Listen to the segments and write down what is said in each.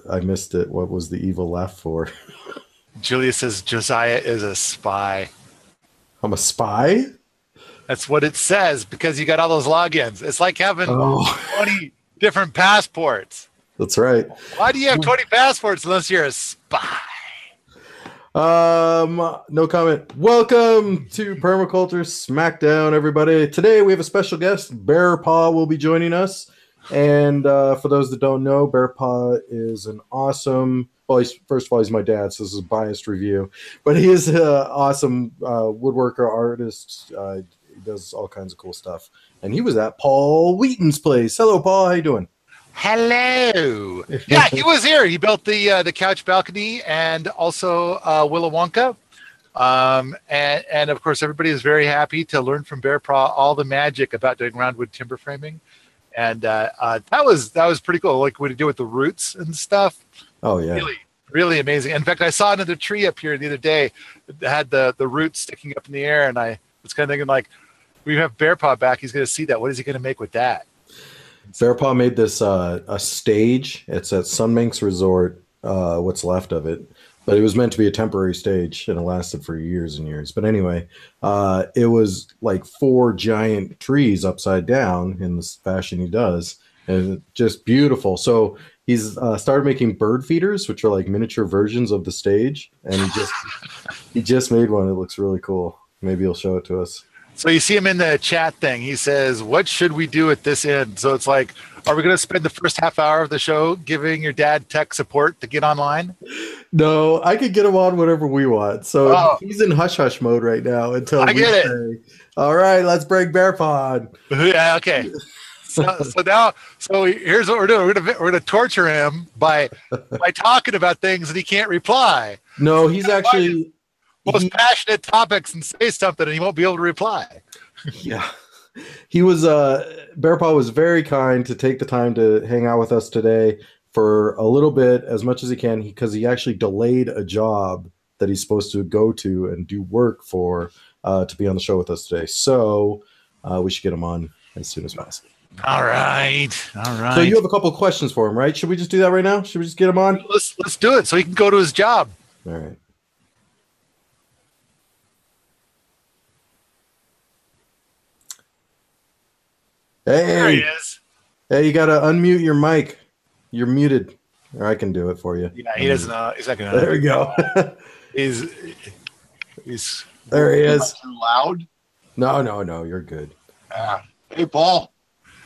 I missed it. What was the evil laugh for? Julia says Josiah is a spy. I'm a spy? That's what it says because you got all those logins. It's like having Oh, 20 different passports. that's right. Why do you have 20 passports unless you're a spy? No comment. Welcome to Permaculture Smackdown, everybody. Today we have a special guest. Bear Paw will be joining us. And for those that don't know, Bear Paw is an awesome. Well, first of all, he's my dad, so this is a biased review. But he is an awesome woodworker, artist. He does all kinds of cool stuff. And he was at Paul Wheaton's place. Hello, Paul. How you doing? Hello. Yeah, he was here. He built the couch balcony and also Willow Wonka. And of course, everybody is very happy to learn from Bear Paw all the magic about doing roundwood timber framing. And that was pretty cool. Like what he do with the roots and stuff. Oh yeah, Really, really amazing. In fact, I saw another tree up here the other day that had the roots sticking up in the air, and I was kind of thinking like, we have Bear Paw back. He's going to see that. What is he going to make with that? Bear Paw made this a stage. It's at Sunbanks Resort. What's left of it, but it was meant to be a temporary stage, and it lasted for years and years. But anyway, it was like four giant trees upside down in the fashion he does, and just beautiful. So he's started making bird feeders, which are like miniature versions of the stage, and he just made one. It looks really cool. Maybe he'll show it to us. So you see him in the chat thing. He says, "What should we do at this end?" So it's like, are we going to spend the first half hour of the show giving your dad tech support to get online? No, I could get him on whatever we want. So he's in hush hush mode right now until I we get say, "All right, let's bring Bear Paw on." Yeah, okay. So here's what we're doing. We're gonna torture him by talking about things that he can't reply. No, he's actually Most passionate topics and say something, and he won't be able to reply. yeah. He was Bear Paw was very kind to take the time to hang out with us today for a little bit, as much as he can, because he actually delayed a job that he's supposed to go to and do work for to be on the show with us today. So we should get him on as soon as possible. All right. So you have a couple of questions for him, right? Should we just do that right now? Should we just get him on? Let's do it so he can go to his job. All right. Hey, there he is. Hey, you gotta unmute your mic. You're muted, or I can do it for you. Yeah, he doesn't know. He's not gonna. There we go. He's there. He is. Too loud? No. You're good. Hey, Paul.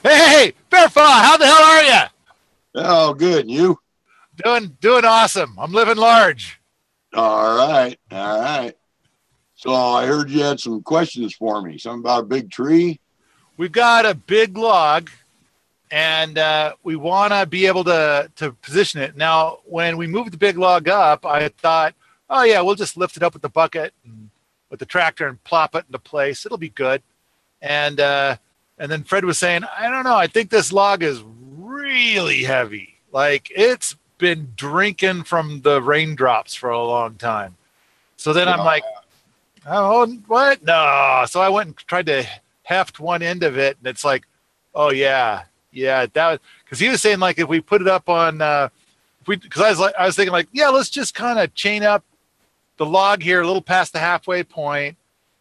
Hey, Bear Paw, how the hell are you? Oh, good. You? Doing awesome. I'm living large. All right. So I heard you had some questions for me. Something about a big tree. We've got a big log, and we want to be able to position it. Now, when we moved the big log up, I thought, oh yeah, we'll just lift it up with the bucket and with the tractor and plop it into place. It'll be good. And then Fred was saying, I don't know. I think this log is really heavy. Like it's been drinking from the raindrops for a long time. So then I'm like, oh, what? No. So I went and tried to heft one end of it, and it's like, oh yeah, that was because he was saying like if we put it up on, because I was thinking like, yeah, let's just kind of chain up the log here a little past the halfway point.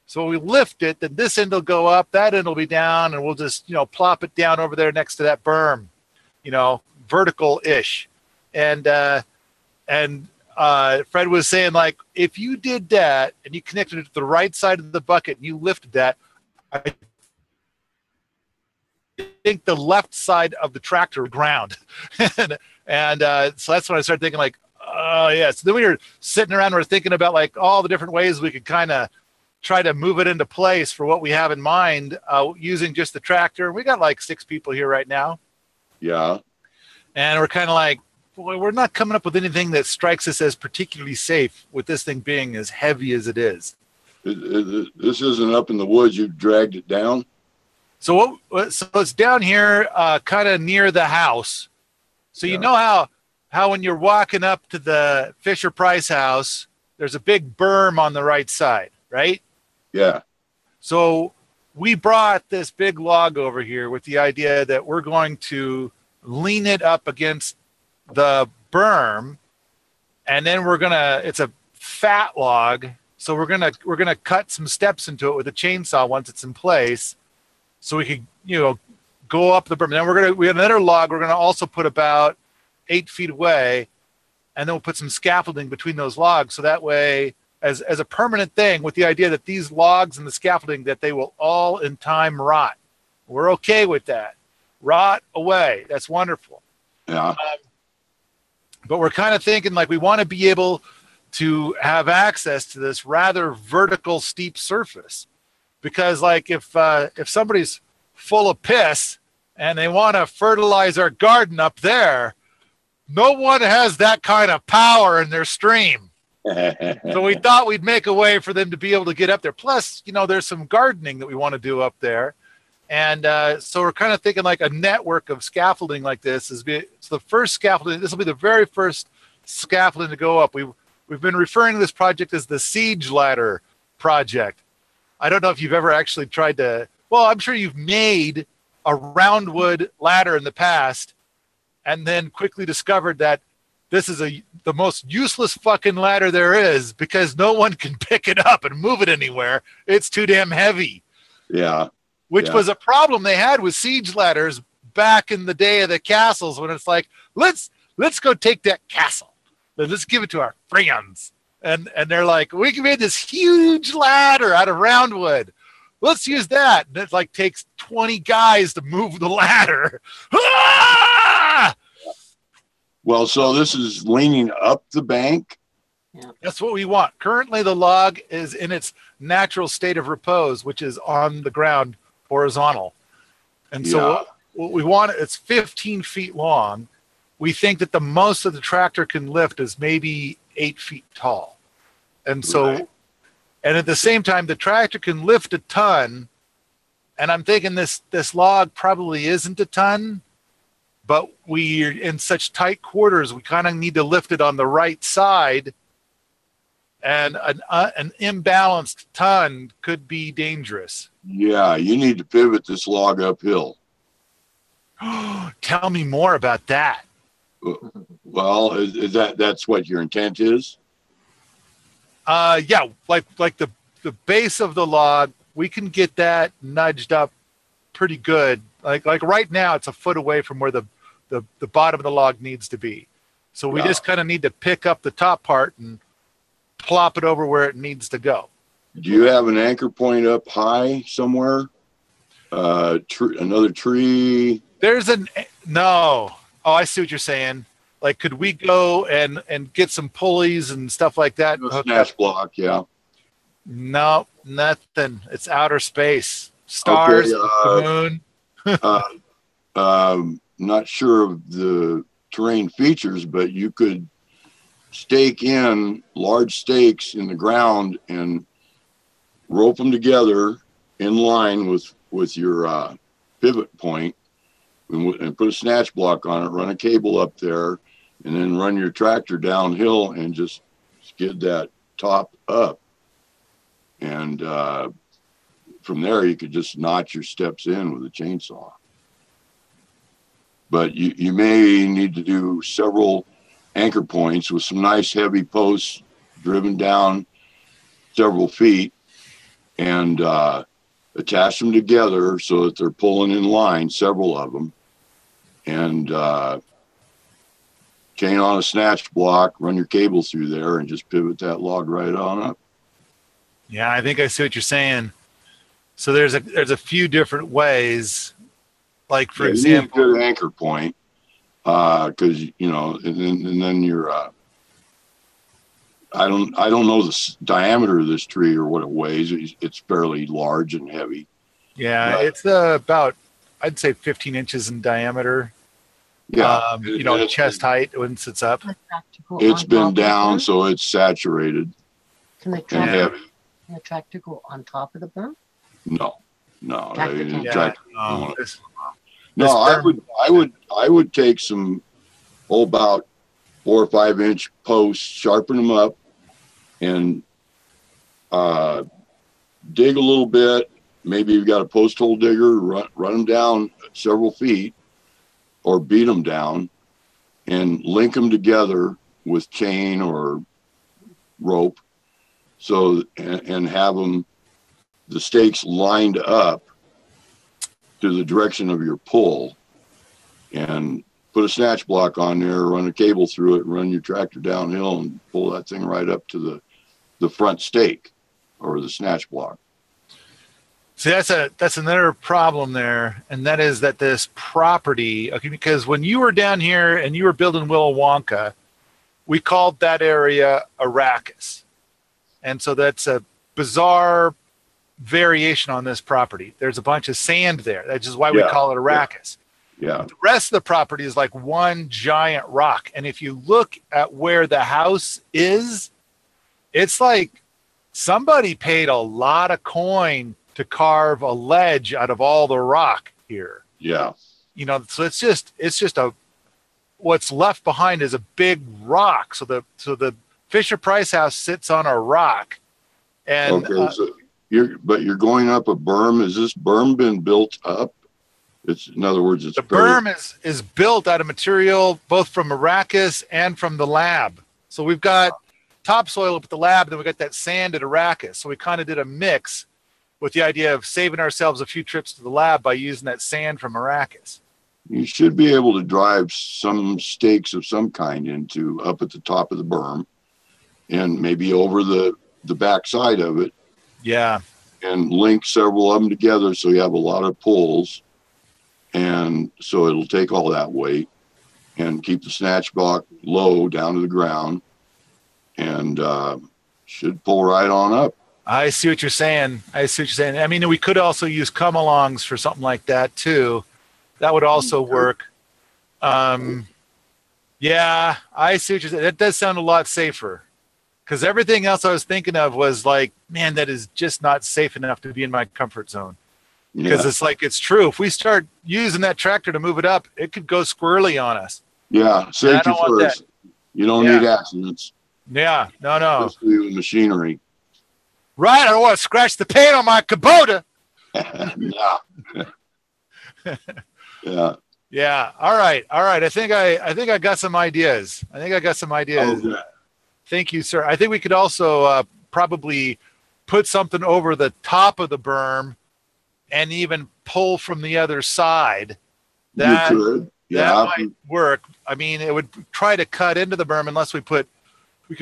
So we lift it, then this end will go up, that end will be down, and we'll just plop it down over there next to that berm, vertical-ish. And Fred was saying like if you did that and you connected it to the right side of the bucket and you lifted that, I think the left side of the tractor ground. and so that's when I started thinking like, oh yeah. So then we were sitting around, we're thinking about like all the different ways we could kind of try to move it into place for what we have in mind using just the tractor. We got like 6 people here right now. Yeah. And we're kind of like, boy, we're not coming up with anything that strikes us as particularly safe with this thing being as heavy as it is. This isn't up in the woods. You dragged it down. So it's down here, kind of near the house. So you know how when you're walking up to the Fisher Price house, there's a big berm on the right side, right? Yeah. So we brought this big log over here with the idea that we're going to lean it up against the berm, and then it's a fat log. So we're gonna cut some steps into it with a chainsaw once it's in place, so we could go up the berm. Then we have another log. We're gonna also put about 8 feet away, and then we'll put some scaffolding between those logs, so that way, as a permanent thing, with the idea that these logs and the scaffolding, that they will all in time rot. We're okay with that. Rot away. That's wonderful. Yeah. But we're kind of thinking like we want to be able to have access to this rather vertical, steep surface, because like if somebody's full of piss and they want to fertilize our garden up there, no one has that kind of power in their stream. So we thought we'd make a way for them to be able to get up there. Plus, there's some gardening that we want to do up there. And so we're kind of thinking like a network of scaffolding like this is the first scaffolding. This will be the very first scaffolding to go up. We've been referring to this project as the Siege Ladder Project. I don't know if you've ever actually tried to, well, I'm sure you've made a roundwood ladder in the past and then quickly discovered that this is the most useless fucking ladder there is because no one can pick it up and move it anywhere. It's too damn heavy. Yeah. Which was a problem they had with siege ladders back in the day of the castles, when it's like, let's go take that castle. Let's give it to our friends. And they're like, we made this huge ladder out of roundwood. Let's use that. And it like takes 20 guys to move the ladder. Ah! Well, so this is leaning up the bank. Yeah. That's what we want. Currently, the log is in its natural state of repose, which is on the ground horizontal. And so what we want, it's 15 feet long. We think that the most of the tractor can lift is maybe 8 feet tall. And so, and at the same time, the tractor can lift a ton. And I'm thinking this log probably isn't a ton, but we're in such tight quarters, we kind of need to lift it on the right side. And an imbalanced ton could be dangerous. Yeah, you need to pivot this log uphill. Tell me more about that. Well, is that's what your intent is? Yeah, like the base of the log, we can get that nudged up pretty good. Like right now, it's a foot away from where the bottom of the log needs to be. So we just kind of need to pick up the top part and plop it over where it needs to go. Do you have an anchor point up high somewhere? Another tree? No. Oh, I see what you're saying. Like, could we go and get some pulleys and stuff like that? Snatch block, yeah. No, nothing. It's outer space. Stars, the moon. Not sure of the terrain features, but you could stake in large stakes in the ground and rope them together in line with your pivot point and put a snatch block on it, run a cable up there, and then run your tractor downhill and just skid that top up. And from there, you could just notch your steps in with a chainsaw. But you may need to do several anchor points with some nice heavy posts driven down several feet and attach them together so that they're pulling in line, several of them, and chain on a snatch block, run your cable through there, and just pivot that log right on up. Yeah, I think I see what you're saying. So there's a few different ways. Like, for example, you need a good anchor point, because and then you're I don't know the diameter of this tree or what it weighs. It's fairly large and heavy. Yeah, it's about, I'd say 15 inches in diameter. Yeah, chest height when it sits up. It's been down, so it's saturated Can the and heavy. tractor go on top of the berm? No. I would take some about 4 or 5 inch posts, sharpen them up, and dig a little bit. Maybe you've got a post hole digger, run them down several feet, or beat them down, and link them together with chain or rope. So, and have them, the stakes lined up to the direction of your pull, and put a snatch block on there, run a cable through it, run your tractor downhill and pull that thing right up to the front stake or the snatch block. See, that's another problem there, and that is that this property, okay, because when you were down here and you were building Willow Wonka, we called that area Arrakis. And so that's a bizarre variation on this property. There's a bunch of sand there. That's just why we call it Arrakis. Yeah. The rest of the property is like one giant rock. And if you look at where the house is, it's like somebody paid a lot of coin to carve a ledge out of all the rock here. Yeah. You know, so it's just what's left behind is a big rock. So the Fisher Price house sits on a rock. And okay, so you're going up a berm. Is this berm been built up? In other words, it's the berm is built out of material both from Arrakis and from the lab. So we've got topsoil up at the lab, then we got that sand at Arrakis. So we kind of did a mix with the idea of saving ourselves a few trips to the lab by using that sand from Arrakis. You should be able to drive some stakes of some kind into up at the top of the berm, and maybe over the back side of it. Yeah. And link several of them together so you have a lot of pulls. And so it'll take all that weight and keep the snatch block low down to the ground, and should pull right on up. I see what you're saying. I mean, we could also use come-alongs for something like that too. That would also work. Yeah, I see what you're saying. That does sound a lot safer, because everything else I was thinking of was like, man, that is just not safe enough to be in my comfort zone. Because it's like, it's true. If we start using that tractor to move it up, it could go squirrely on us. Yeah, safety first. You don't need accidents. Yeah, no. Especially with machinery. Right, I don't want to scratch the paint on my Kubota. Yeah. Yeah. All right. I think I got some ideas. Okay. Thank you, sir. I think we could also probably put something over the top of the berm and even pull from the other side. That you could. That might work. I mean, it would try to cut into the berm unless we could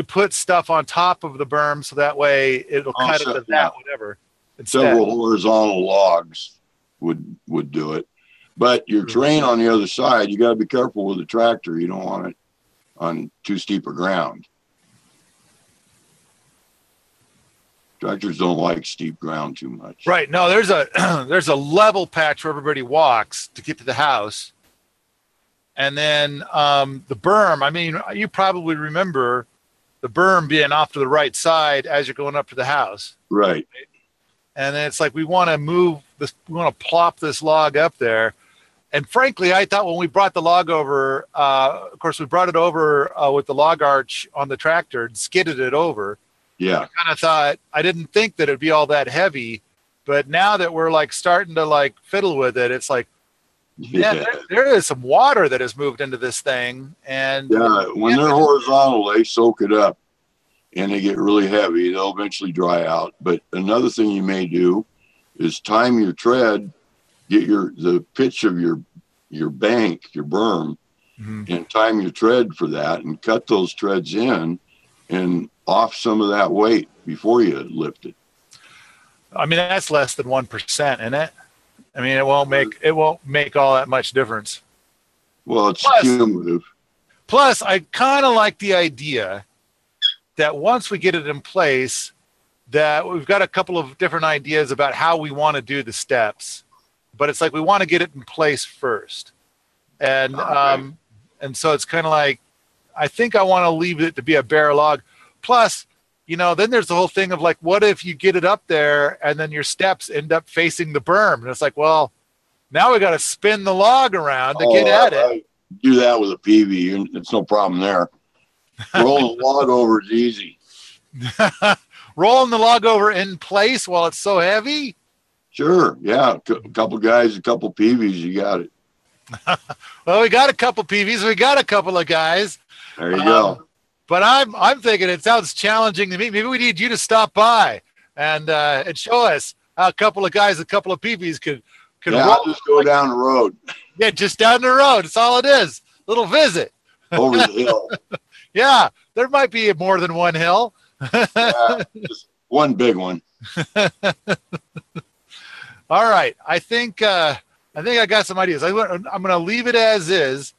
put stuff on top of the berm, so that way it'll cut into that, whatever. Instead. Several horizontal logs would do it. But your terrain on the other side, you got to be careful with the tractor. You don't want it on too steep a ground. Tractors don't like steep ground too much. Right. No, there's a level patch where everybody walks to get to the house. And then the berm, I mean, you probably remember the berm being off to the right side as you're going up to the house. Right. And then it's like, we want to move this, we want to plop this log up there. And frankly, I thought when we brought the log over, of course, we brought it over with the log arch on the tractor and skidded it over. Yeah. I kind of thought, I didn't think that it'd be all that heavy, but now that we're like starting to like fiddle with it, it's like, yeah, there is some water that has moved into this thing. And when they're horizontal, they soak it up and they get really heavy. They'll eventually dry out. But another thing you may do is time your tread, get the pitch of your bank, your berm, and time your tread for that, and cut those treads in and off some of that weight before you lift it. I mean, that's less than 1%, isn't it? I mean, it won't make all that much difference. Well, it's cumulative. Plus, I kind of like the idea that once we get it in place, that we've got a couple of different ideas about how we want to do the steps, but it's like we want to get it in place first. And and so it's kind of like, I think I want to leave it to be a bare log. Plus, you know, then there's the whole thing of like, what if you get it up there and then your steps end up facing the berm? And it's like, well, now we got to spin the log around to get at it. Do that with a PV. It's no problem there. Rolling the log over is easy. Rolling the log over in place while it's so heavy? Sure. Yeah. A couple guys, a couple PVs, you got it. Well, we got a couple PVs. We got a couple of guys. There you go. But I'm thinking it sounds challenging to me. Maybe we need you to stop by and show us how a couple of guys, a couple of PVs could Yeah, roll. I'll just go down the road, Yeah, just down the road. That's all it is. Little visit. over the hill. Yeah, there might be more than one hill. Yeah, just one big one. All right. I think I got some ideas. I'm going to leave it as is,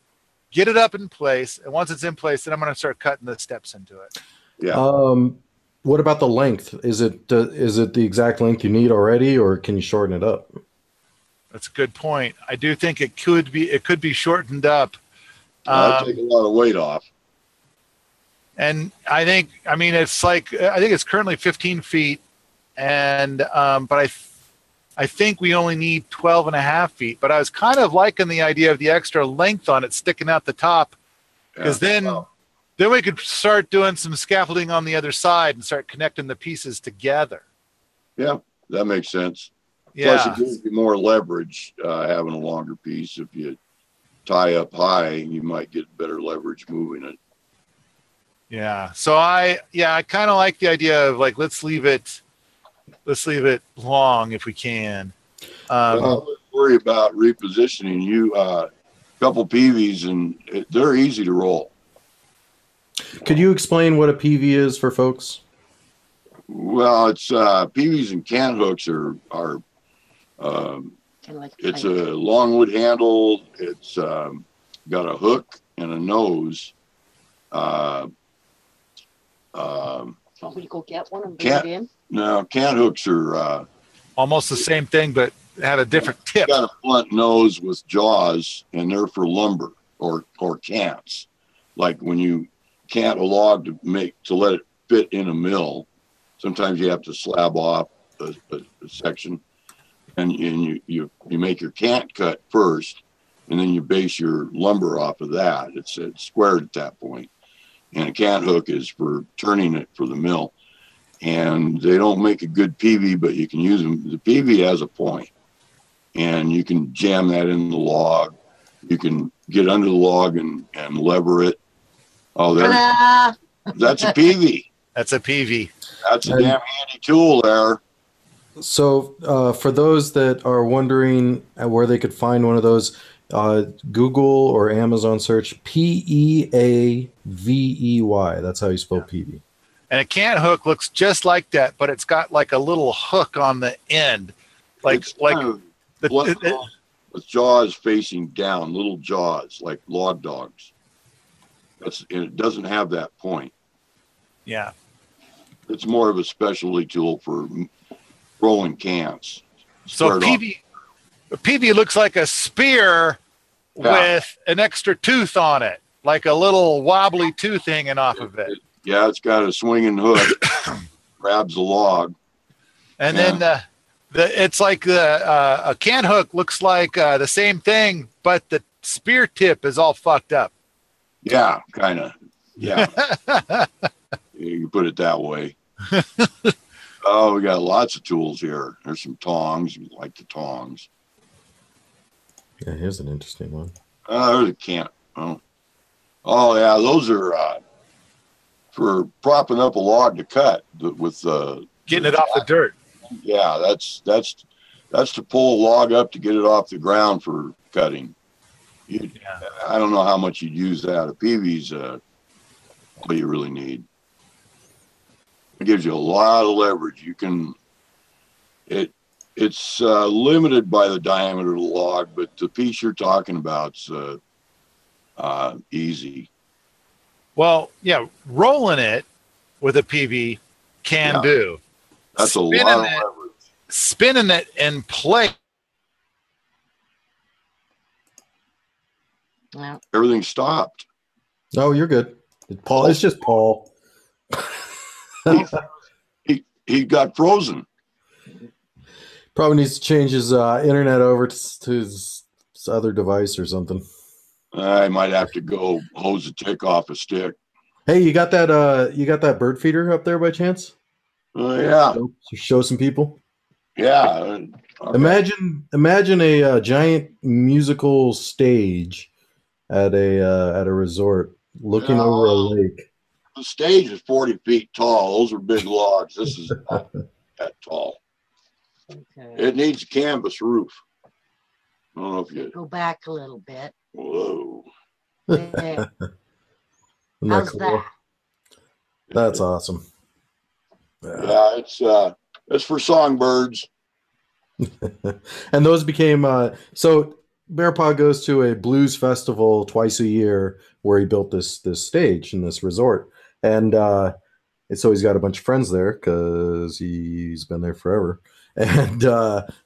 get it up in place, and once it's in place, then I'm going to start cutting the steps into it. Yeah. What about the length? Is it the exact length you need already, or can you shorten it up? That's a good point. I do think it could be shortened up. That'll take a lot of weight off. And I think it's currently 15 feet, and but I think we only need 12 and a half feet. But I was kind of liking the idea of the extra length on it sticking out the top, because then we could start doing some scaffolding on the other side and start connecting the pieces together. Yeah, that makes sense. Yeah. Plus, it gives you more leverage having a longer piece. If you tie up high, you might get better leverage moving it. Yeah. So I kind of like the idea of like, let's leave it long if we can. I wouldn't worry about repositioning. You a couple PVs and they're easy to roll. Could you explain what a PV is for folks? Well, it's PVs and can hooks are it's a longwood handle. It's got a hook and a nose. Want me to go get one and bring it in? No, can hooks are almost the same thing, but have a different tip. Got a blunt nose with jaws, and they're for lumber or cants. Like when you cant a log to let it fit in a mill, sometimes you have to slab off a section, and you make your cant cut first, and then you base your lumber off of that. It's squared at that point. And a cant hook is for turning it for the mill. And they don't make a good PV, but you can use them. The PV has a point, and you can jam that in the log. You can get under the log and lever it. Oh, that's a PV. That's a PV. That's a damn handy tool there. So for those that are wondering where they could find one of those, Google or Amazon search PEAVEY. That's how you spell PV. And a cant hook looks just like that, but it's got like a little hook on the end, with jaws facing down, little jaws like log dogs. And it doesn't have that point. Yeah, it's more of a specialty tool for rolling cans. So PV looks like a spear with an extra tooth on it, like a little wobbly tooth hanging off of it. Yeah, it's got a swinging hook, grabs the log. And then it's like a can hook looks like the same thing, but the spear tip is all fucked up. Yeah, kind of. Yeah. You can put it that way. Oh, we got lots of tools here. There's some tongs. We like the tongs. Yeah, here's an interesting one. There's a can. Oh, yeah, those are for propping up a log to cut with getting it off the dirt. Yeah, that's to pull a log up to get it off the ground for cutting. I don't know how much you'd use that. A PV's what you really need. It gives you a lot of leverage. You can it's limited by the diameter of the log, but the piece you're talking about's easy. Well, yeah, rolling it with a PV can do. That's a lot of leverage. Spinning it in place. Yeah. Everything stopped. No, you're good. It's just Paul. He got frozen. Probably needs to change his internet over to his other device or something. I might have to go hose a tick off a stick. Hey, you got that bird feeder up there by chance? Yeah. Show some people. Yeah, Okay. Imagine a giant musical stage at a resort looking over a lake. The stage is 40 feet tall. Those are big logs. This is not that tall. Okay. It needs a canvas roof. I don't know if you Go back a little bit. Whoa. There. Isn't that How's cool? that? That's awesome. Yeah, it's for songbirds. And those became so Bear Paw goes to a blues festival twice a year where he built this stage in this resort, and so he's got a bunch of friends there because he's been there forever. And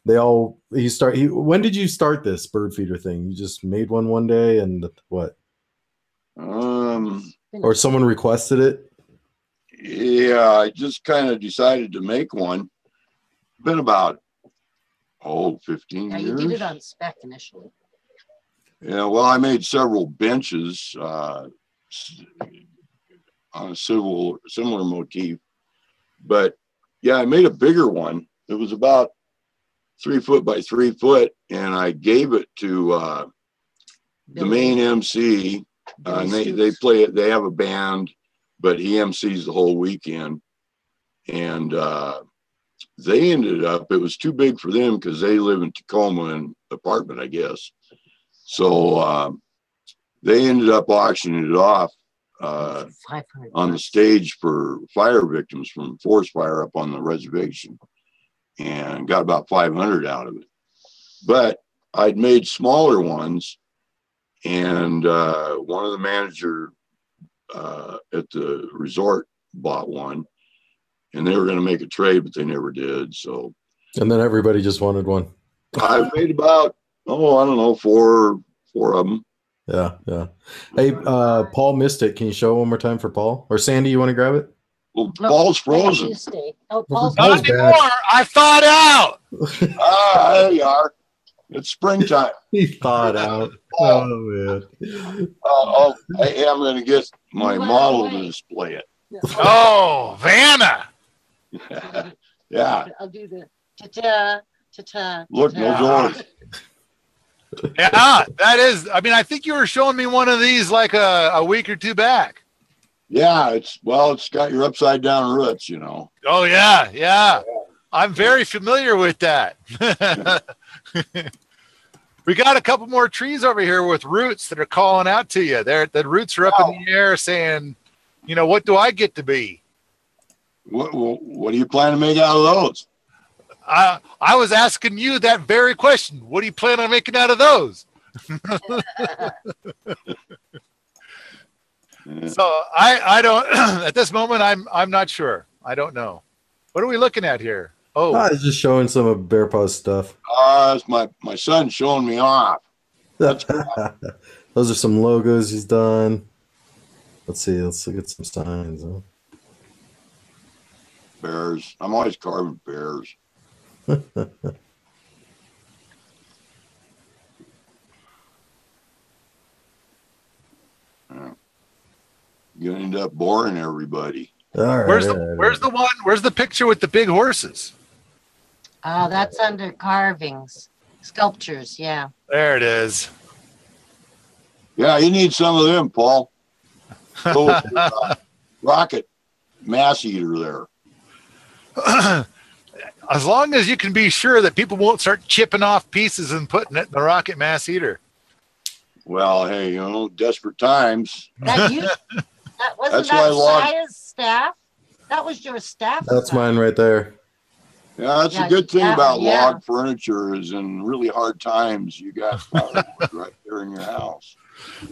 when did you start this bird feeder thing? You just made one day, and what? Or someone requested it? Yeah, I just kind of decided to make one. Been about 15 Yeah, years. you did it on spec initially. Yeah, well, I made several benches on a similar motif, but yeah, I made a bigger one. It was about 3 foot by 3 foot, and I gave it to the main MC, and they play it. They have a band, but he MCs the whole weekend, and they ended up. It was too big for them because they live in Tacoma in an apartment, I guess. So they ended up auctioning it off on the stage for fire victims from forest fire up on the reservation, and got about 500 out of it. But I'd made smaller ones, and one of the manager at the resort bought one, and they were going to make a trade, but they never did. So, and then everybody just wanted one. I made about I don't know, four of them. Yeah. Hey, Paul missed it. Can you show it one more time for Paul? Or Sandy, you want to grab it? Well, Paul's frozen. Paul's Not anymore. I thawed out. There you are. It's springtime. He thawed out. Oh, man. Hey, I'm going to get my model to display it. Oh, Vanna. Yeah. I'll do the ta-ta, ta-ta. Look, no doors. Yeah, that is. I mean, I think you were showing me one of these like a week or two back. Yeah, it's got your upside down roots, you know. Oh yeah. I'm very familiar with that. We got a couple more trees over here with roots that are calling out to you. The roots are up in the air saying, what do I get to be? What do you plan to make out of those? I was asking you that very question. What do you plan on making out of those? So I don't. At this moment, I'm not sure. I don't know. What are we looking at here? Oh, I was just showing some of Bear Paw's stuff. It's my son showing me off. Those are some logos he's done. Let's see. Let's look at some signs. Huh? Bears. I'm always carving bears. You're gonna end up boring everybody. All right, where's the picture with the big horses? Oh, that's under carvings, sculptures. Yeah. There it is. Yeah, you need some of them, Paul. Go with your, rocket mass eater there. As long as you can be sure that people won't start chipping off pieces and putting it in the rocket mass eater. Well, hey, desperate times. Wasn't Shia's staff? That was your staff. That's mine right there. Yeah, that's a good thing about log furniture is in really hard times, you got firewood right there in your house.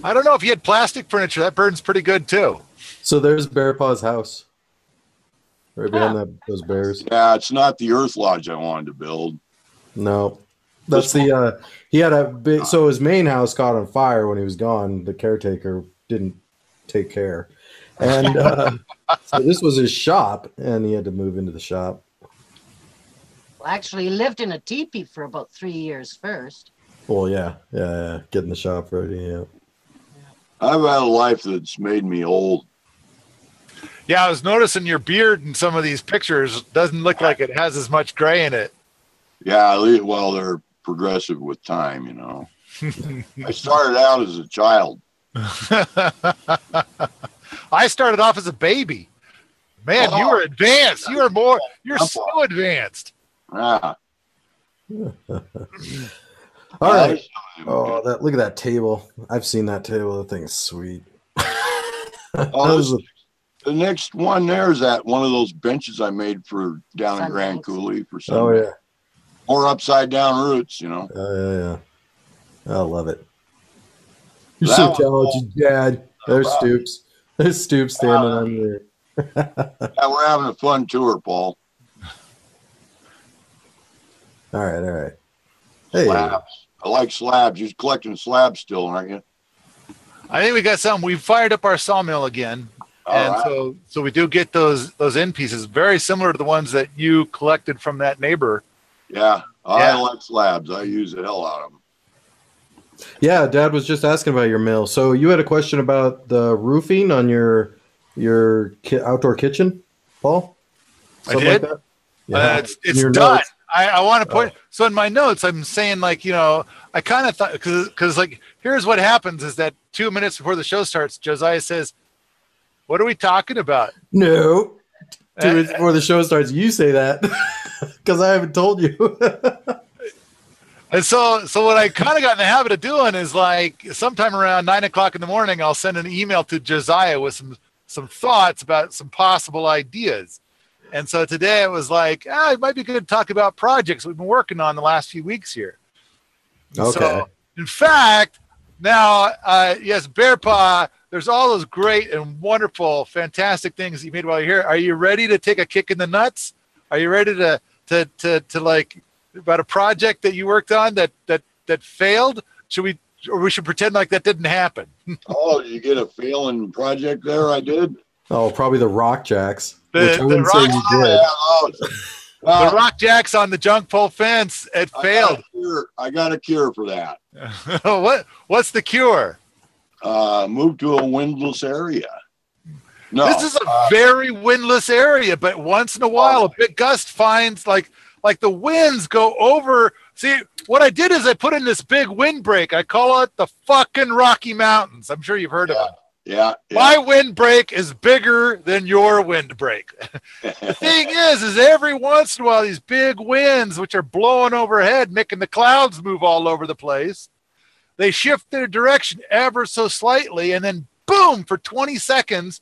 I don't know if you had plastic furniture. That burns pretty good, too. So there's Bear Paw's house. Right behind those bears. Yeah, it's not the Earth Lodge I wanted to build. No. That's he had a big, so his main house caught on fire when he was gone. The caretaker didn't take care. And so this was his shop, and he had to move into the shop. Well, actually, he lived in a teepee for about 3 years first. Well, yeah. Getting the shop ready, yeah. I've had a life that's made me old. Yeah, I was noticing your beard in some of these pictures doesn't look like it has as much gray in it. Yeah, well, they're progressive with time, you know. I started out as a child. I started off as a baby. Man, you were advanced. You're so advanced. Ah. All right. Oh, look at that table. I've seen that table. That thing is sweet. The next one there is at one of those benches I made for down in Grand Coulee for some. Oh yeah. Or upside down roots, you know. Yeah. I love it. You're so talented, Dad. There's Stoops. There's Stoops standing on there. Yeah, we're having a fun tour, Paul. All right. Hey. Slabs. I like slabs. You're collecting slabs still, aren't you? I think we got something. We fired up our sawmill again. So we do get those end pieces, very similar to the ones that you collected from that neighbor. Yeah, I like slabs. I use the hell out of them. Yeah, Dad was just asking about your mill. So you had a question about the roofing on your outdoor kitchen, Paul? Something I did. Like that? Yeah. It's done. I want to point. So in my notes, I'm saying I kind of thought because here's what happens is that 2 minutes before the show starts, Josiah says, "What are we talking about?" No, 2 minutes before the show starts, you say that because I haven't told you. And so what I kind of got in the habit of doing is sometime around 9 o'clock in the morning, I'll send an email to Josiah with some thoughts about some possible ideas. And so today it was it might be good to talk about projects we've been working on the last few weeks here. Okay. So, in fact, now, yes, Bear Paw, there's all those great and wonderful, fantastic things you made while you're here. Are you ready to take a kick in the nuts? Are you ready to about a project that you worked on that failed? We should pretend like that didn't happen? Oh, did you get a failing project there? I did. Oh, probably the rock jacks. The rock jacks on the junk pole fence. It failed. I got a cure for that. What's the cure? Move to a windless area. No, this is a very windless area, but once in a while, a big gust finds like the winds go over. See, what I did is I put in this big windbreak. I call it the fucking Rocky Mountains. I'm sure you've heard of it. Yeah. My windbreak is bigger than your windbreak. The thing is every once in a while, these big winds, which are blowing overhead, making the clouds move all over the place, they shift their direction ever so slightly, and then boom, for 20 seconds,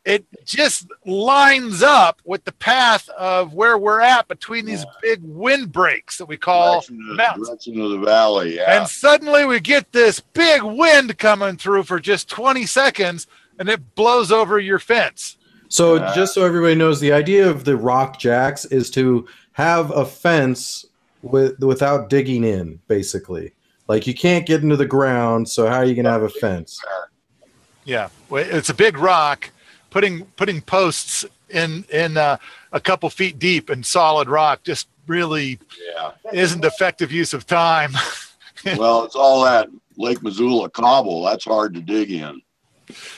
it just lines up with the path of where we're at between these big windbreaks that we call mountains. Direction of the valley, yeah. And suddenly we get this big wind coming through for just 20 seconds, and it blows over your fence. So just so everybody knows, the idea of the rock jacks is to have a fence without digging in, basically. Like you can't get into the ground, so how are you going to have a fence? Yeah, well, it's a big rock. Putting posts in a couple feet deep in solid rock just really isn't effective use of time. Well, it's all that Lake Missoula cobble. That's hard to dig in.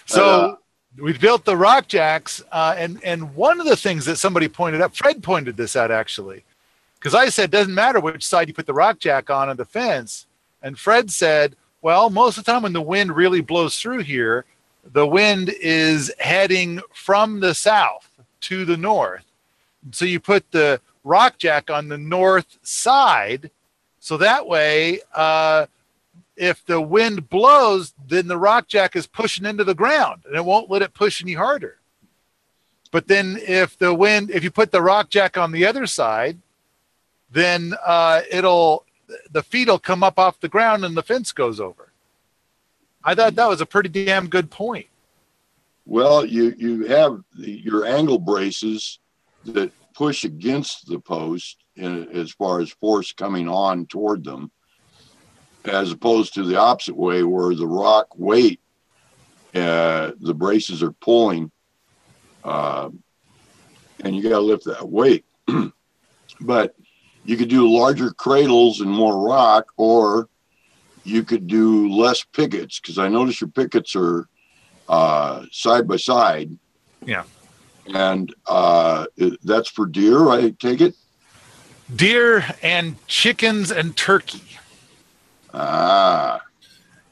So we built the rock jacks, and one of the things that somebody pointed out, Fred pointed this out actually, because I said, doesn't matter which side you put the rock jack on the fence. And Fred said, well, most of the time when the wind really blows through here, the wind is heading from the south to the north. So you put the rock jack on the north side. So that way, if the wind blows, then the rock jack is pushing into the ground and it won't let it push any harder. But then if you put the rock jack on the other side, then the feet will come up off the ground and the fence goes over. I thought that was a pretty damn good point. Well, you have your angle braces that push against the post as far as force coming on toward them, as opposed to the opposite way where the rock weight, the braces are pulling, and you got to lift that weight. But you could do larger cradles and more rock, or you could do less pickets, because I notice your pickets are side by side. Yeah. And that's for deer, I take it? deer and chickens and turkey. Ah.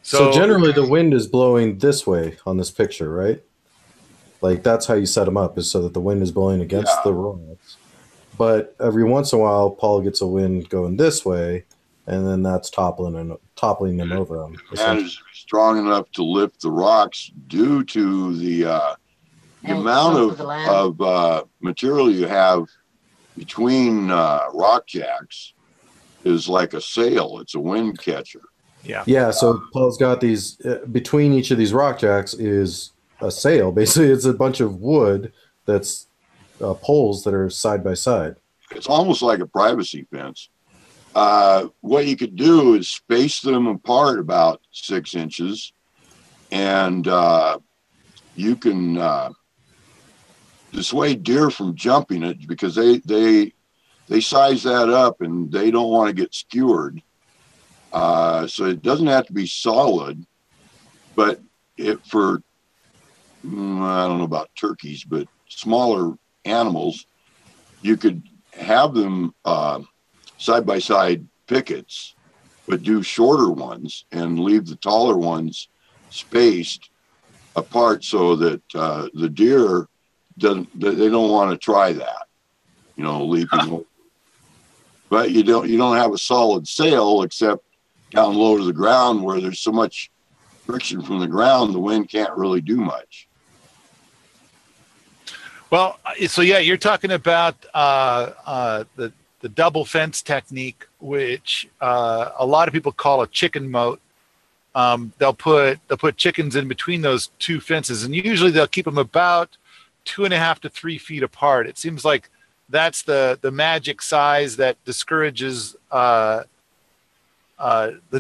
So generally the wind is blowing this way on this picture, right? Like that's how you set them up, is so that the wind is blowing against the rocks. But every once in a while, Paul gets a wind going this way, and then that's toppling them over them. Managed to be strong enough to lift the rocks due to the amount of material you have between rock jacks is like a sail. It's a wind catcher. Yeah. So Paul's got these between each of these rock jacks is a sail. Basically, it's a bunch of wood that's poles that are side by side. It's almost like a privacy fence. What you could do is space them apart about 6 inches, and you can dissuade deer from jumping it, because they size that up and they don't want to get skewered. So it doesn't have to be solid, but for I don't know about turkeys, but smaller animals, you could have them side by side pickets, but do shorter ones and leave the taller ones spaced apart so that the deer they don't want to try that, leaping over. But you don't have a solid sail except down low to the ground, where there's so much friction from the ground, the wind can't really do much. Well, so yeah, you're talking about the double fence technique, which a lot of people call a chicken moat. They'll put chickens in between those two fences, and usually they'll keep them about 2.5 to 3 feet apart. It seems like that's the magic size that discourages the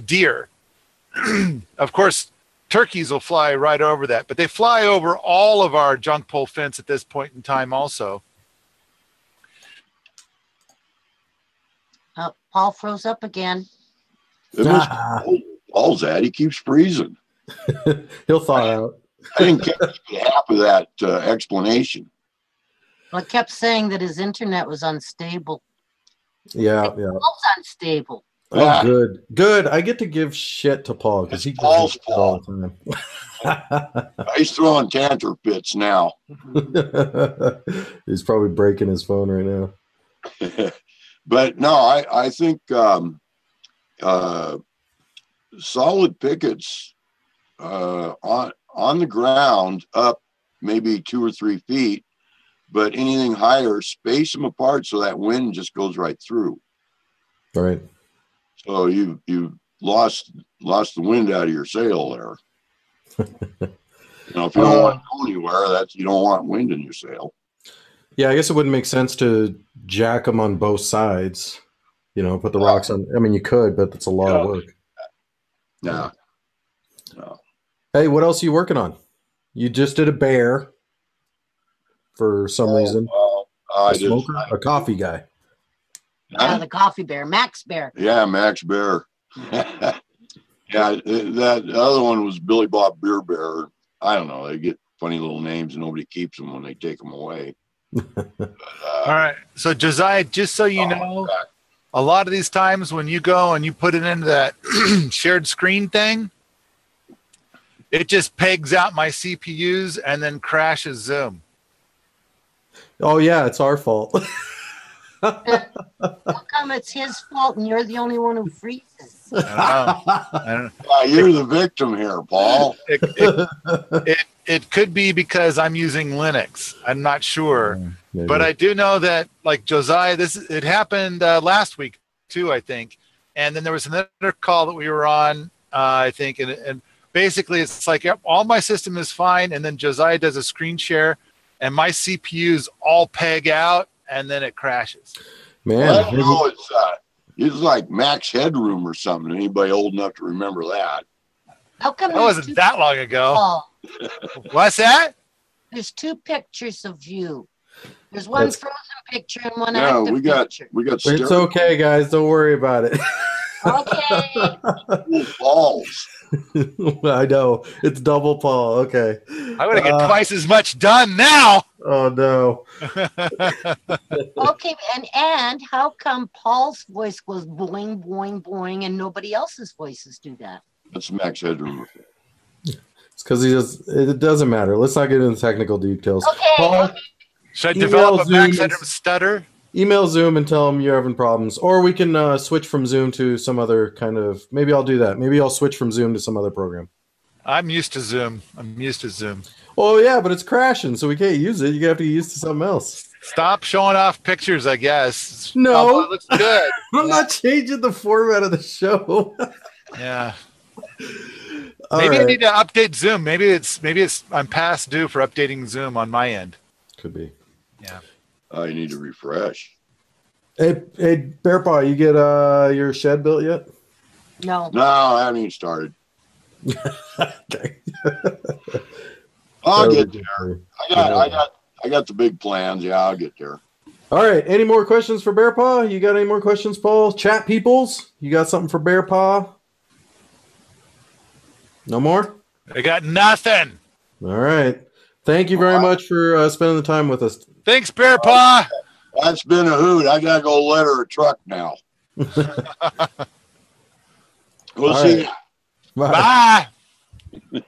deer. Of course, turkeys will fly right over that, but they fly over all of our junk pole fence at this point in time also. Paul froze up again. Paul's that. He keeps freezing. He'll thaw out. I didn't catch half of that explanation. Well, I kept saying that his internet was unstable. Yeah. Paul's unstable. Oh, good. I get to give shit to Paul because he Paul's fault all the time. He's throwing tantrum fits now. He's probably breaking his phone right now. But no, I think solid pickets on the ground up maybe 2 or 3 feet, but anything higher, space them apart so that wind just goes right through. All right. So you lost the wind out of your sail there. If you don't want to go anywhere, you don't want wind in your sail. Yeah, I guess it wouldn't make sense to jack them on both sides. Put the rocks on. I mean, you could, but it's a lot of work. No. Hey, what else are you working on? You just did a bear for some reason. Well, a coffee guy. Yeah, the coffee bear, Max Bear. Yeah, Max Bear. Yeah, that other one was Billy Bob Beer Bear. I don't know. They get funny little names, and nobody keeps them when they take them away. All right. So Josiah, just so you know, a lot of these times when you go and you put it into that shared screen thing, it just pegs out my CPUs and then crashes Zoom. Oh yeah, it's our fault. How come it's his fault and you're the only one who freezes? I don't know. You're the victim here, Paul. It could be because I'm using Linux. I'm not sure. Maybe. But I do know that, like Josiah, it happened last week too, I think. And then there was another call that we were on, I think. And basically it's like, yep, all my system is fine. And then Josiah does a screen share and my CPUs all peg out and then it crashes. Man, well, I don't know. It's like Max Headroom or something. Anybody old enough to remember that? How come that wasn't that long ago? Oh, what's that? there's 2 pictures of you. There's one frozen picture and one Yeah, active picture. we got. It's okay, guys. Don't worry about it. Okay. Balls. I know it's double Paul. Okay, I'm gonna get twice as much done now. Oh no. Okay, and how come Paul's voice goes boing, boing, boing, and nobody else's voices do that? That's max headroom. It's because it doesn't matter. Let's not get into technical details. Okay, Paul, okay. Should I email develop a max Zoom headroom stutter? email Zoom and tell them you're having problems. Or we can switch from Zoom to some other kind of, maybe I'll do that. Maybe I'll switch from Zoom to some other program. I'm used to Zoom. I'm used to Zoom. Oh yeah, but it's crashing, so we can't use it. You have to get used to something else. Stop showing off pictures, I guess. No. Oh, it looks good. I'm not changing the format of the show. Yeah. All Maybe I right. need to update Zoom. Maybe it's I'm past due for updating Zoom on my end. Could be. Yeah. You need to refresh. Hey, Bear Paw, you get your shed built yet? No. No, I haven't even started. Okay. I'll get there. I got the big plans. Yeah, I'll get there. All right. Any more questions for Bear Paw? You got any more questions, Paul? Chat peoples, you got something for Bear Paw? No more? I got nothing. All right. Thank you very much for spending the time with us. Thanks, Bear Paw. That's been a hoot. I gotta go let her a truck now. We'll All see. right. Bye. Bye.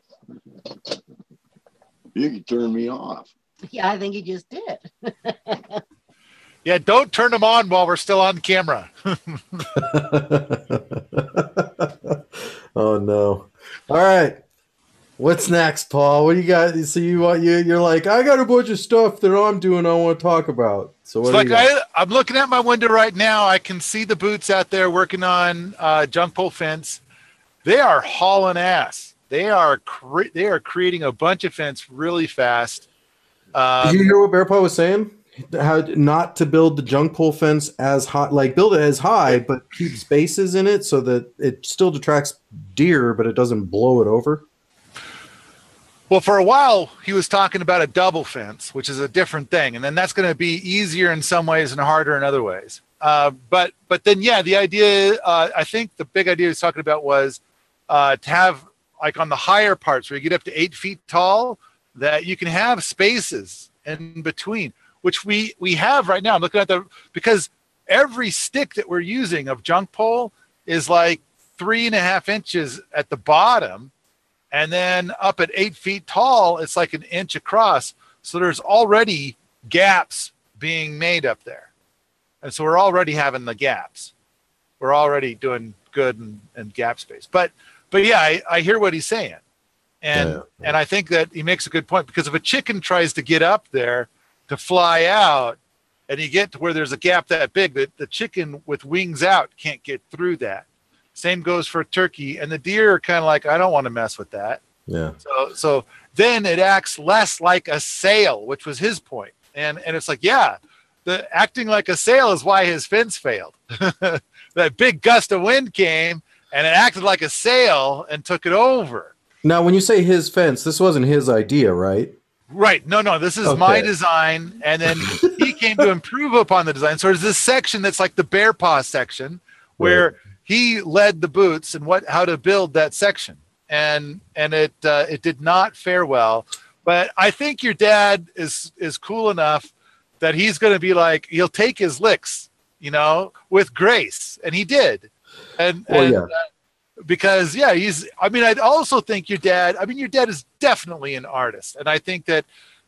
You can turn me off. Yeah, I think you just did. Yeah, don't turn them on while we're still on camera. Oh no. All right. What's next, Paul? What do you got? So you're like, I got a bunch of stuff that I'm doing I want to talk about. So what It's do you like got? I'm looking at my window right now. I can see the boots out there working on junk pole fence. They are hauling ass. They are creating a bunch of fence really fast. Did you hear what Bear Paw was saying? How not to build the junk pole fence as high, like build it as high, but keep spaces in it so that it still detracts deer, but it doesn't blow it over. Well, for a while, he was talking about a double fence, which is a different thing. And then that's going to be easier in some ways and harder in other ways. But then, yeah, the idea, I think the big idea he was talking about was to have, like on the higher parts where you get up to 8 feet tall, that you can have spaces in between, which we have right now. I'm looking at because every stick that we're using of junk pole is like 3.5 inches at the bottom. And then up at 8 feet tall, it's like 1 inch across. So there's already gaps being made up there. And so we're already having the gaps. We're already doing good in gap space. But yeah, I hear what he's saying. And I think that he makes a good point, because if a chicken tries to get up there to fly out and you get to where there's a gap that big, that the chicken with wings out can't get through that. Same goes for turkey, and the deer are kind of like, I don't want to mess with that. Yeah. So then it acts less like a sail, which was his point. And it's like, yeah, the acting like a sail is why his fence failed. That big gust of wind came and it acted like a sail and took it over. Now, when you say his fence, this wasn't his idea, right? Right. No, this is my design. And then he came to improve upon the design. So there's this section that's like the Bear Paw section where he led the boots and how to build that section. And it did not fare well. But I think your dad is cool enough that he's going to be like, he'll take his licks, with grace. And he did. Because I also think your dad is definitely an artist. And I think that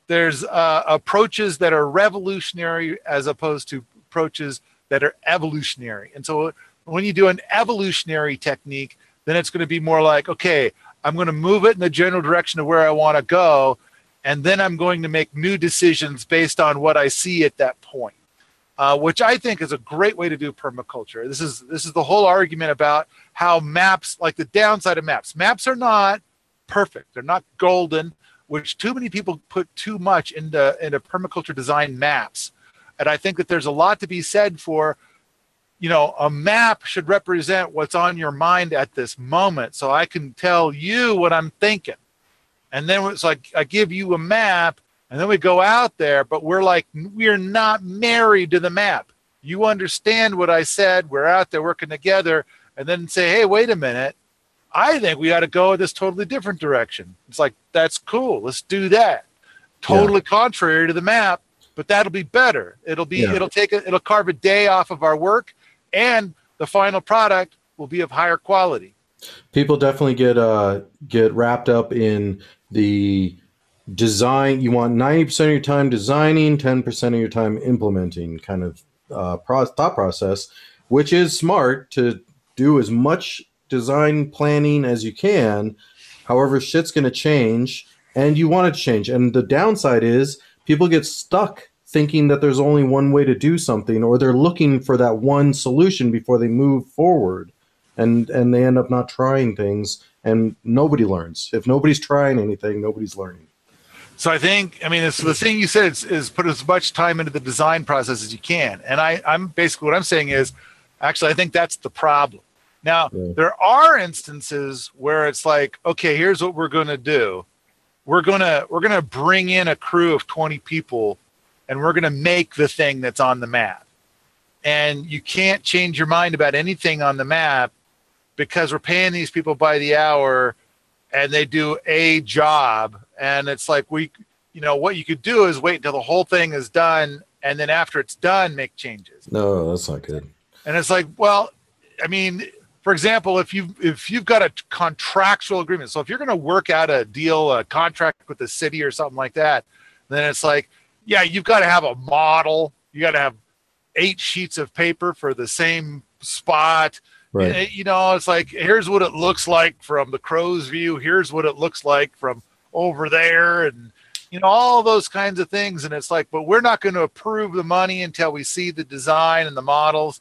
there's approaches that are revolutionary as opposed to approaches that are evolutionary. And so when you do an evolutionary technique, then it's going to be more like, okay, I'm going to move it in the general direction of where I want to go. And then I'm going to make new decisions based on what I see at that point. Which I think is a great way to do permaculture. This is the whole argument about how maps, like the downside of maps. Maps are not perfect. They're not golden, which too many people put too much into permaculture design maps. And I think that there's a lot to be said for, a map should represent what's on your mind at this moment. So I can tell you what I'm thinking. And then it's like, I give you a map, and then we go out there, but we're not married to the map. You understand what I said. We're out there working together, and then say, hey, wait a minute. I think we ought to go in this totally different direction. It's like, that's cool. Let's do that. totally contrary to the map, but that'll be better. It'll carve a day off of our work, and the final product will be of higher quality. People definitely get wrapped up in the design. You want 90% of your time designing, 10% of your time implementing kind of thought process, which is smart to do as much design planning as you can. However, shit's going to change and you want it to change. And the downside is people get stuck thinking that there's only one way to do something, or they're looking for that one solution before they move forward. And they end up not trying things, and nobody learns. If nobody's trying anything, nobody's learning. So I think, it's the thing you said is put as much time into the design process as you can. And I'm basically, what I'm saying is, actually, I think that's the problem. Now, there are instances where it's like, okay, here's what we're going to do. We're going to bring in a crew of 20 people, and we're going to make the thing that's on the map. And you can't change your mind about anything on the map, because we're paying these people by the hour and they do a job. And it's like, what you could do is wait until the whole thing is done. And then after it's done, make changes. No, that's not good. And it's like, well, for example, if you've got a contractual agreement, so if you're going to work out a contract with the city or something like that, then it's like, yeah, you've got to have a model. You got to have 8 sheets of paper for the same spot. Right. It's like, here's what it looks like from the crow's view. Here's what it looks like from over there. And, all those kinds of things. And it's like, but we're not going to approve the money until we see the design and the models.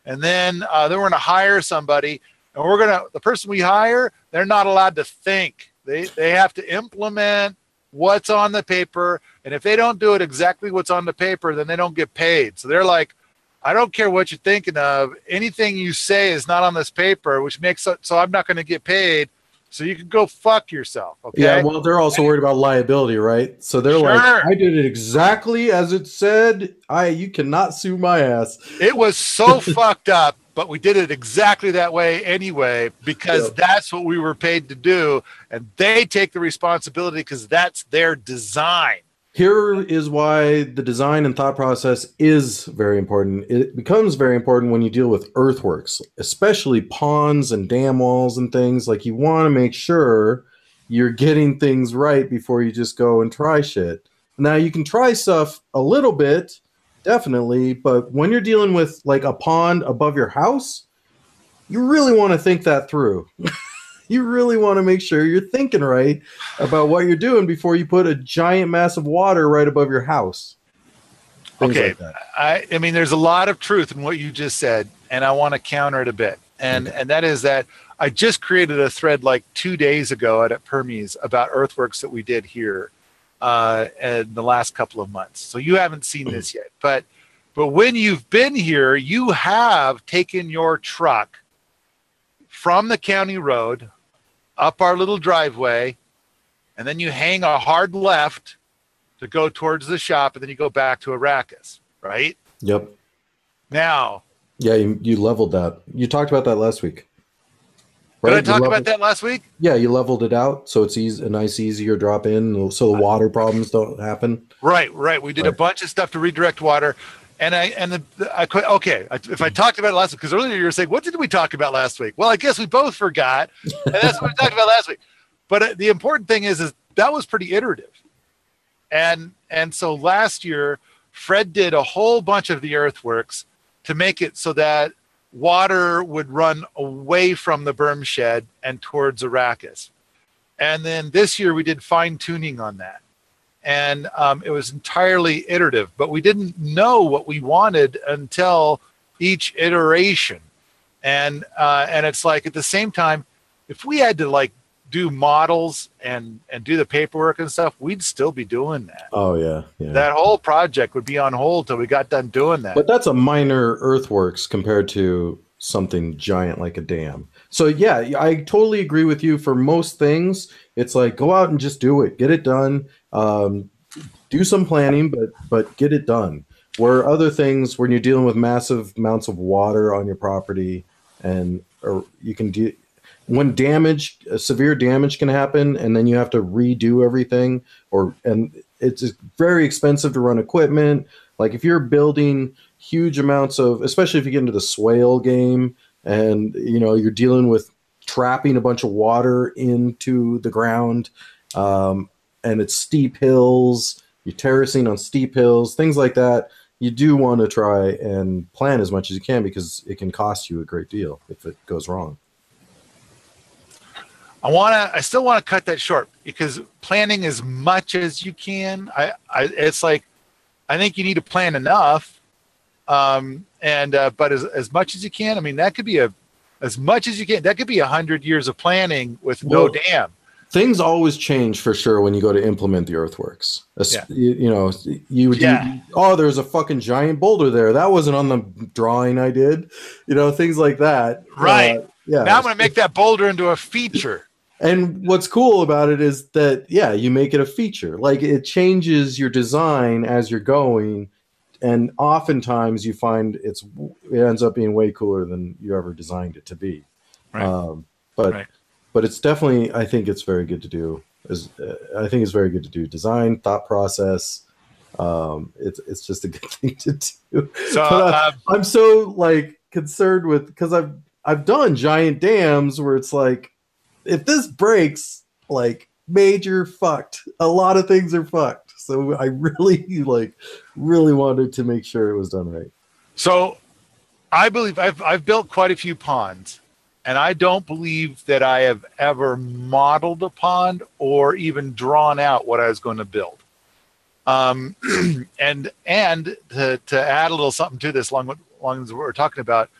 And then we're going to hire somebody, and the person we hire, they're not allowed to think. They have to implement what's on the paper. And if they don't do it exactly what's on the paper, then they don't get paid. So they're like, I don't care what you're thinking of. Anything you say is not on this paper, which makes it so I'm not going to get paid. So you can go fuck yourself. Okay. Yeah. Well, they're also worried about liability, right? So they're like, I did it exactly as it said. You cannot sue my ass. It was so fucked up, but we did it exactly that way anyway, because that's what we were paid to do. And they take the responsibility because that's their design. Here is why the design and thought process is very important. It becomes very important when you deal with earthworks, especially ponds and dam walls and things. Like, you want to make sure you're getting things right before you just go and try shit. Now, you can try stuff a little bit, definitely, but when you're dealing with like a pond above your house, you really want to think that through. You really want to make sure you're thinking right about what you're doing before you put a giant mass of water right above your house. Things okay. Like that. There's a lot of truth in what you just said, and I want to counter it a bit. And that is that I just created a thread like 2 days ago at Permies about earthworks that we did here in the last couple of months. So you haven't seen this yet. But when you've been here, you have taken your truck from the county road up our little driveway, and then you hang a hard left to go towards the shop, and then you go back to Arrakis, right? Yep. Now. Yeah, you leveled that. You talked about that last week. Right? Did I talk about that last week? Yeah, you leveled it out, so it's a nice, easier drop in, so the water problems don't happen. Right. We did a bunch of stuff to redirect water. If I talked about it last week, because earlier you were saying, what did we talk about last week? Well, I guess we both forgot, and that's what we talked about last week. But the important thing is that was pretty iterative. And so last year, Fred did a whole bunch of the earthworks to make it so that water would run away from the berm shed and towards Arrakis. And then this year we did fine tuning on that. And it was entirely iterative, but we didn't know what we wanted until each iteration. And it's like, at the same time, if we had to like do models and do the paperwork and stuff, we'd still be doing that. Oh yeah. That whole project would be on hold till we got done doing that. But that's a minor earthworks compared to something giant like a dam. So yeah, I totally agree with you. For most things, it's like, go out and just do it, get it done. Do some planning, but get it done. Where other things, when you're dealing with massive amounts of water on your property, and or you can do when severe damage can happen, and then you have to redo everything, and it's very expensive to run equipment. Like if you're building huge amounts of, especially if you get into the swale game, and you're dealing with trapping a bunch of water into the ground, and it's steep hills, you're terracing on steep hills, things like that. You do want to try and plan as much as you can, because it can cost you a great deal if it goes wrong. I still want to cut that short, because planning as much as you can. It's like, I think you need to plan enough. But as much as you can, I mean, that could be as much as you can. That could be 100 years of planning with no dam. Things always change for sure when you go to implement the earthworks. Yeah. There's a fucking giant boulder there. That wasn't on the drawing I did. Things like that. Right. Now I'm going to make that boulder into a feature. And what's cool about it is that, you make it a feature. Like, it changes your design as you're going. And oftentimes you find it ends up being way cooler than you ever designed it to be. Right. But it's definitely, I think it's very good to do. I think it's very good to do design, thought process. It's just a good thing to do. So I'm so concerned with, because I've done giant dams where it's like, if this breaks, major fucked. A lot of things are fucked. So I really wanted to make sure it was done right. So I believe I've built quite a few ponds, and I don't believe that I have ever modeled a pond or even drawn out what I was going to build. And to add a little something to this, along as what we're talking about,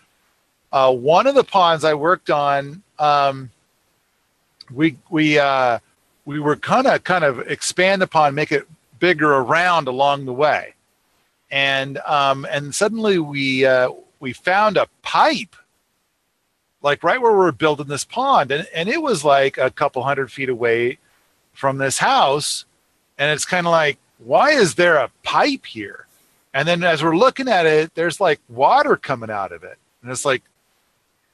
one of the ponds I worked on, we were kind of expand upon, make it bigger around along the way, and suddenly we found a pipe, like right where we're building this pond, and it was like a couple 100 feet away from this house, and it's kind of like, why is there a pipe here? And then as we're looking at it, there's like water coming out of it, and it's like,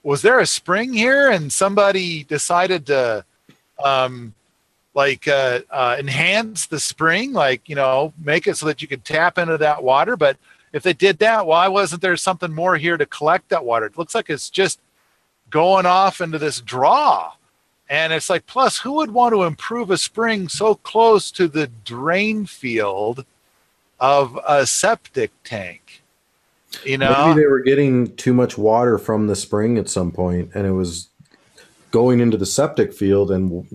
was there a spring here and somebody decided to enhance the spring, make it so that you could tap into that water? But if they did that, why wasn't there something more here to collect that water? It looks like it's just going off into this draw. And it's like, plus, who would want to improve a spring so close to the drain field of a septic tank? Maybe they were getting too much water from the spring at some point, and it was going into the septic field and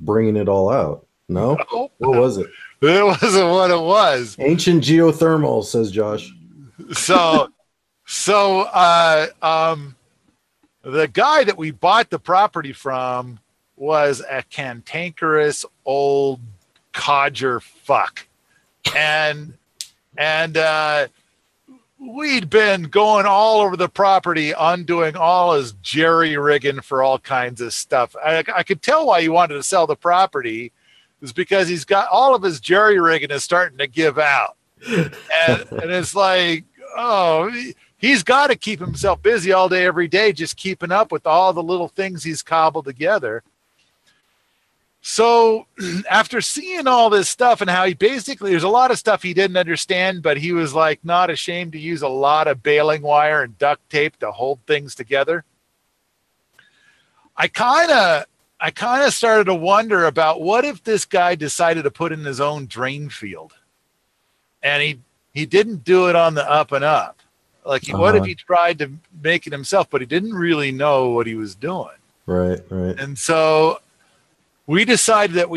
bringing it all out. No? What was it? It wasn't what it was. Ancient geothermal, says Josh. So the guy that we bought the property from was a cantankerous old codger fuck. And we'd been going all over the property, undoing all his jerry-rigging for all kinds of stuff. I could tell why he wanted to sell the property, is because he's got all of his jerry-rigging is starting to give out. And it's like, he's got to keep himself busy all day, every day, just keeping up with all the little things he's cobbled together. So after seeing all this stuff and how there's a lot of stuff he didn't understand, but he was not ashamed to use a lot of baling wire and duct tape to hold things together. I kind of started to wonder about, what if this guy decided to put in his own drain field, and he didn't do it on the up and up. What if he tried to make it himself, but he didn't really know what he was doing? Right. And so we decided that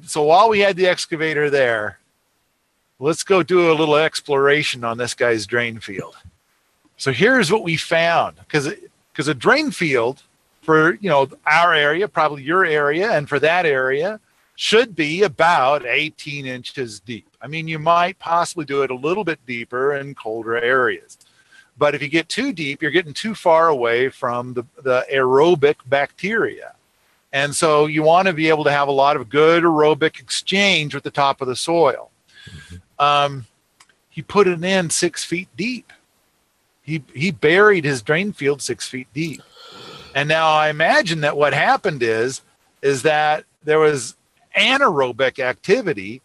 so while we had the excavator there, let's go do a little exploration on this guy's drain field. So here's what we found, because a drain field for, our area, probably your area, and for that area, should be about 18 inches deep. I mean, you might possibly do it a little bit deeper in colder areas. But if you get too deep, you're getting too far away from the aerobic bacteria. And so you want to be able to have a lot of good aerobic exchange with the top of the soil. He put it in 6 feet deep. He buried his drain field 6 feet deep. And now I imagine that what happened is that there was anaerobic activity.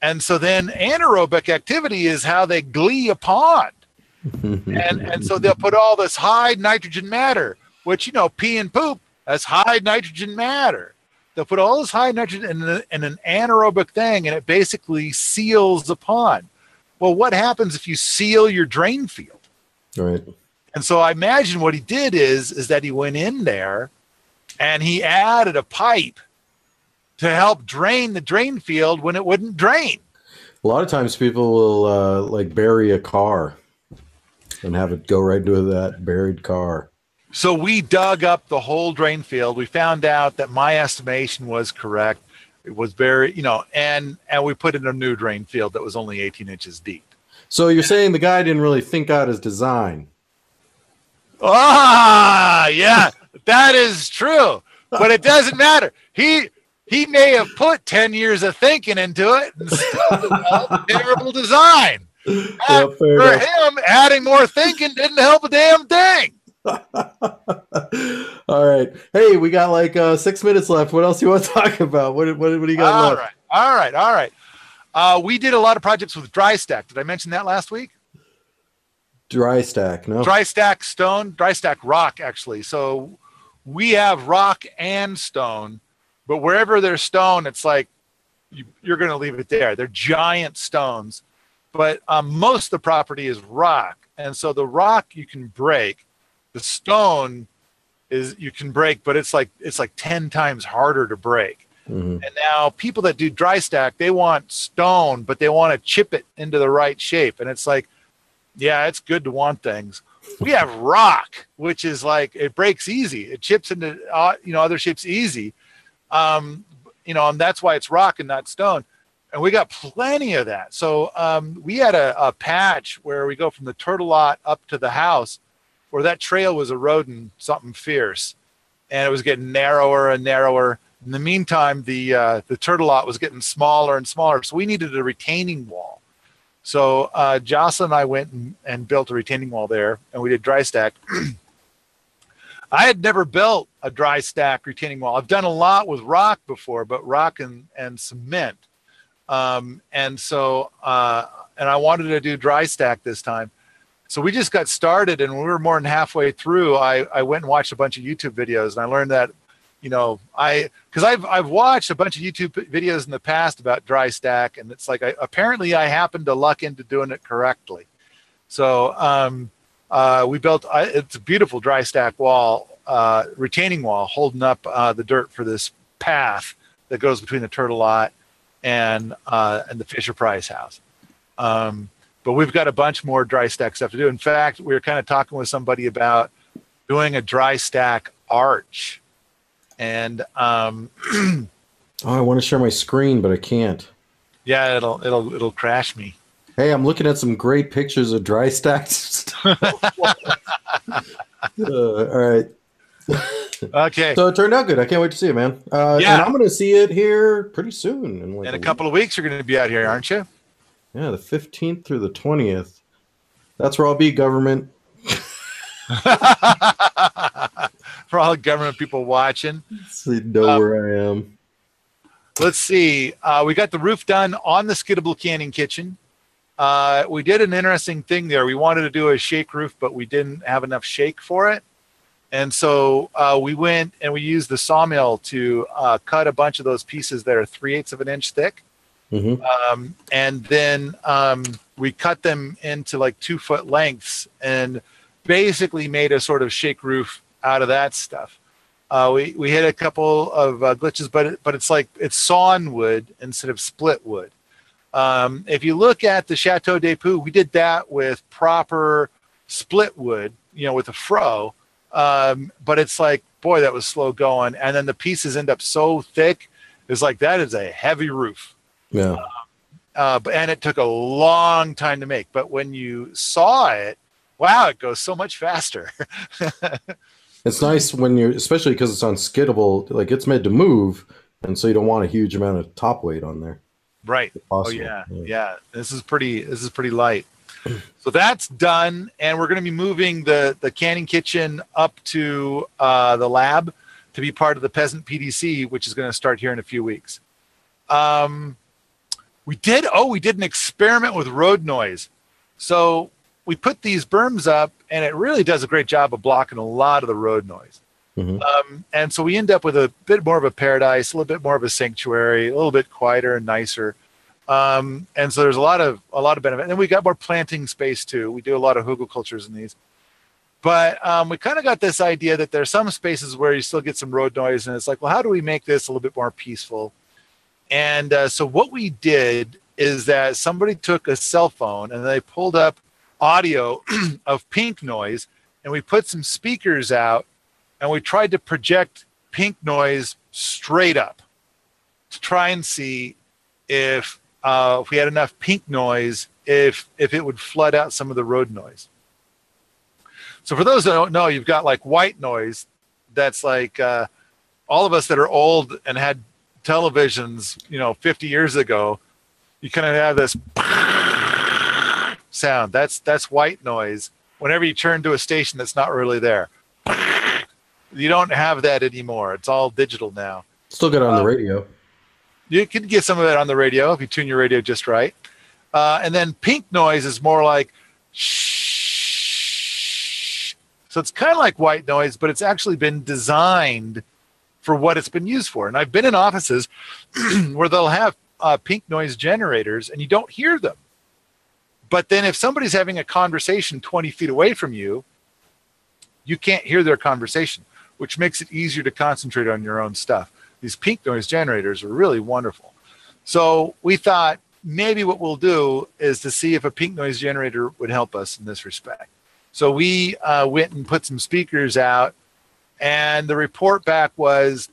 And so then anaerobic activity is how they glee a pond. And so they'll put all this high nitrogen matter, which, you know, pee and poop, that's high nitrogen matter. They'll put all this high nitrogen in an anaerobic thing, and it basically seals the pond. Well, what happens if you seal your drain field? Right. And so I imagine what he did is that he went in there and he added a pipe to help drain the drain field when it wouldn't drain. A lot of times people will like bury a car and have it go right into that buried car. So we dug up the whole drain field. We found out that my estimation was correct. It was very, you know, and we put in a new drain field that was only 18 inches deep. So you're saying the guy didn't really think out his design? Ah, yeah, that is true. But it doesn't matter. He may have put 10 years of thinking into it and still developed a terrible design. Yeah, For him, adding more thinking didn't help a damn thing. All right. Hey, we got like 6 minutes left. What else do you want to talk about? What do you got left? All right. We did a lot of projects with dry stack. Did I mention that last week? Dry stack, no? Dry stack stone, dry stack rock, actually. So we have rock and stone, but wherever there's stone, it's like you're going to leave it there. They're giant stones, but most of the property is rock. And so the rock you can break. The stone is you can break, but it's like 10 times harder to break. Mm-hmm. And now people that do dry stack, they want stone, but they want to chip it into the right shape. And it's like, yeah, it's good to want things. We have rock, which is like, it breaks easy. It chips into, other shapes easy. And that's why it's rock and not stone. And we got plenty of that. So we had a patch where we go from the turtle lot up to the house where that trail was eroding something fierce. And it was getting narrower and narrower. In the meantime, the turtle lot was getting smaller and smaller. So we needed a retaining wall. So Jocelyn and I went and built a retaining wall there, and we did dry stack. I had never built a dry stack retaining wall. I've done a lot with rock before, but rock and cement. And I wanted to do dry stack this time. So we just got started, and we were more than halfway through. I went and watched a bunch of YouTube videos, and I learned that, because I've watched a bunch of YouTube videos in the past about dry stack, and it's like apparently I happened to luck into doing it correctly. So we built it's a beautiful dry stack wall, retaining wall, holding up the dirt for this path that goes between the turtle lot and the Fisher Price house. But we've got a bunch more dry stack stuff to do. In fact, we were kind of talking with somebody about doing a dry stack arch. And I want to share my screen, but I can't. Yeah, it'll crash me. Hey, I'm looking at some great pictures of dry stacked stuff. All right. Okay. So it turned out good. I can't wait to see it, man. Yeah. And I'm going to see it here pretty soon. In a couple of weeks, you're going to be out here, aren't you? Yeah, the 15th through the 20th. That's where I'll be, government. For all the government people watching. So you know where I am. Let's see. We got the roof done on the Skiddable Canyon kitchen. We did an interesting thing there. We wanted to do a shake roof, but we didn't have enough shake for it. And so we went and we used the sawmill to cut a bunch of those pieces that are 3/8 of an inch thick. Mm-hmm. And then we cut them into like 2 foot lengths and basically made a sort of shake roof out of that stuff. We hit a couple of glitches, but it's sawn wood instead of split wood. If you look at the Chateau des Poux, we did that with proper split wood, with a fro. But it's like, boy, that was slow going. And then the pieces end up so thick. It's like, that is a heavy roof. Yeah. And it took a long time to make. But when you saw it, wow, it goes so much faster. It's nice when especially because it's on skiddable, like it's made to move. And so you don't want a huge amount of top weight on there. Right. Oh yeah. This is pretty light. So that's done, and we're going to be moving the canning kitchen up to the lab to be part of the Peasant PDC, which is going to start here in a few weeks. We did an experiment with road noise. So we put these berms up, and it really does a great job of blocking a lot of the road noise. And so we end up with a bit more of a paradise, a little bit more of a sanctuary, a little bit quieter and nicer. And so there's a lot of benefit. And then we got more planting space too. We do a lot of hugelkultures in these. But we kind of got this idea that there are some spaces where you still get some road noise, and it's like, well, how do we make this a little bit more peaceful? And so what we did is that somebody took a cell phone and they pulled up audio of pink noise, and we put some speakers out, and we tried to project pink noise straight up to try and see if we had enough pink noise, if it would flood out some of the road noise. So for those that don't know, you've got like white noise. That's like all of us that are old and had televisions, 50 years ago, you kind of have this sound. That's white noise. Whenever you turn to a station that's not really there, you don't have that anymore. It's all digital now. Still good on the radio. You can get some of it on the radio if you tune your radio just right. And then pink noise is more like shh. So it's kind of like white noise, but it's actually been designed for what it's been used for. And I've been in offices where they'll have pink noise generators and you don't hear them. But then if somebody's having a conversation 20 feet away from you, you can't hear their conversation, which makes it easier to concentrate on your own stuff. These pink noise generators are really wonderful. So we thought maybe what we'll do is to see if a pink noise generator would help us in this respect. So we went and put some speakers out, and the report back was,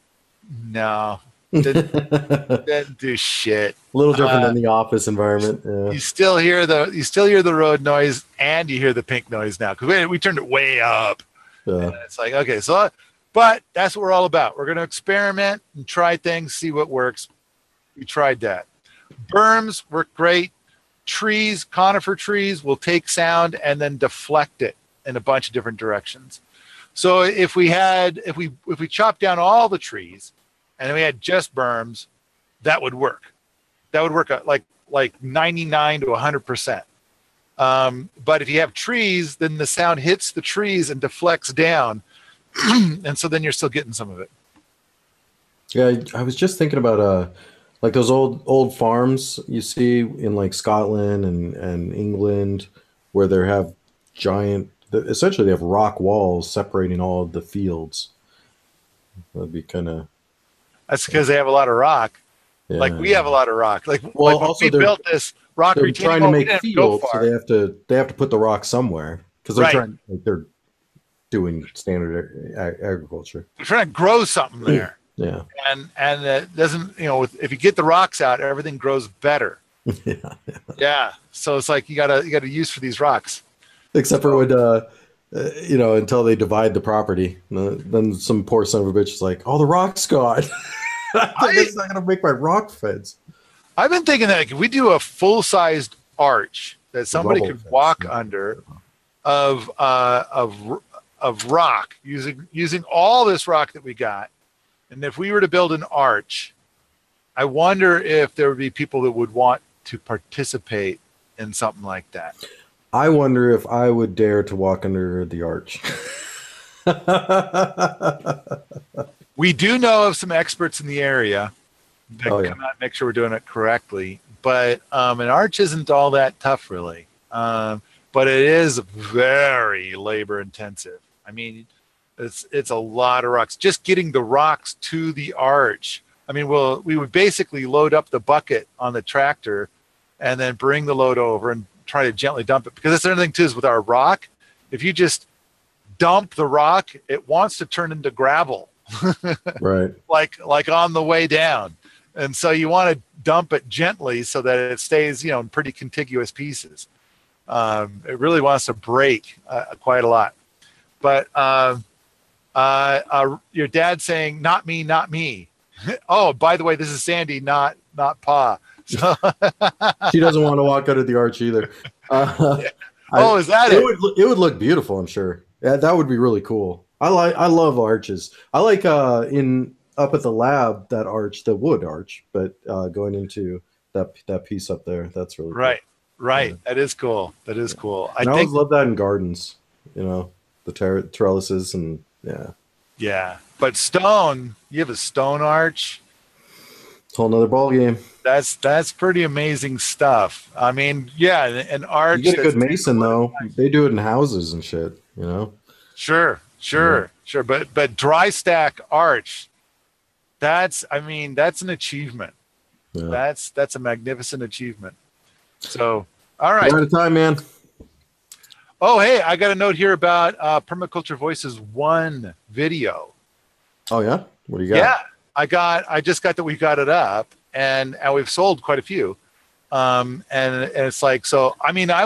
no, didn't do shit. A little different than the office environment. Yeah. You still hear the road noise, and you hear the pink noise now because we turned it way up. And it's like, okay, so but that's what we're all about. We're going to experiment and try things, see what works. We tried that. Berms work great. Trees, conifer trees, will take sound and then deflect it in a bunch of different directions. So if we chopped down all the trees and we had just berms, that would work. That would work like 99 to 100%. But if you have trees, then the sound hits the trees and deflects down. And so then you're still getting some of it. Yeah, I was just thinking about like those old farms you see in like Scotland and England, where they have essentially they have rock walls separating all of the fields. That'd be kind of. That's because they have a lot of rock. Yeah. Like we have a lot of rock. Well, also we built this rock they're retaining trying to wall, make fields, so they have to put the rock somewhere because they're doing standard agriculture. They're trying to grow something there. Yeah. And it doesn't, if you get the rocks out, everything grows better. Yeah. So it's like you gotta use for these rocks. Except for when until they divide the property, then some poor son of a bitch is like, "Oh, the rock's gone. It's not gonna make my rock fence." I've been thinking that if we do a full-sized arch that somebody could walk under of rock using all this rock that we got, and if we were to build an arch, I wonder if there would be people that would want to participate in something like that. I wonder if I would dare to walk under the arch. We do know of some experts in the area that come out and make sure we're doing it correctly. But an arch isn't all that tough, really. But it is very labor intensive. I mean, it's a lot of rocks. Just getting the rocks to the arch. I mean, we would basically load up the bucket on the tractor and then bring the load over and try to gently dump it. Because that's the other thing too, is with our rock, if you just dump the rock, it wants to turn into gravel. Right. Like on the way down. And so you want to dump it gently so that it stays, in pretty contiguous pieces. It really wants to break quite a lot. But your dad saying, not me, not me. Oh, by the way, this is Sandy, not Pa. So, She doesn't want to walk out of the arch either. oh, is that it it? would look beautiful, I'm sure. Yeah, that would be really cool. I love arches. I like in up at the lab that arch, the wood arch, but going into that piece up there, that's really cool. Right, right. Yeah. That is cool. That is cool. I And I always think, love that in gardens. You know, the trellises and yeah, yeah. But stone, you have a stone arch. whole nother ball game. That's pretty amazing stuff. I mean, yeah, an arch. You get a that's good mason though. nice. They do it in houses and shit. You know. Sure, sure, Yeah. sure. But dry stack arch. I mean, that's an achievement. Yeah. That's a magnificent achievement. So, all right. We're out of time, man. Oh, hey, I got a note here about Permaculture Voices 1 video. Oh yeah. What do you got? Yeah, I just got that we got it up, and we've sold quite a few. And it's like, so I mean, I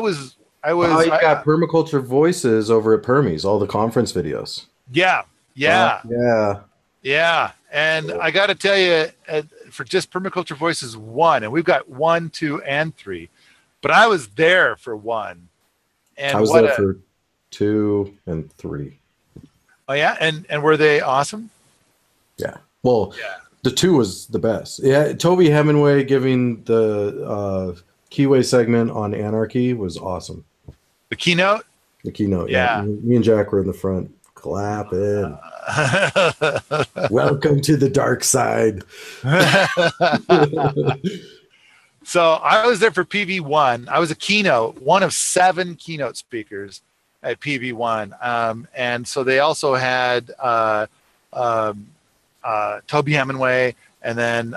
Oh, you got Permaculture Voices over at Permies, all the conference videos. yeah, yeah, Yeah. yeah. And I got to tell you, for just Permaculture Voices 1, and we've got 1, 2, and 3, but I was there for 1. And I was there for 2 and 3. Oh yeah, and were they awesome? Yeah. Well, Yeah. the 2 was the best. Yeah, Toby Hemingway giving the Keyway segment on anarchy was awesome. The keynote? The keynote. Yeah. Me and Jack were in the front clapping. Welcome to the dark side. So I was there for PV1. I was a keynote, one of 7 keynote speakers at PV1. And so they also had Toby Hemingway, and then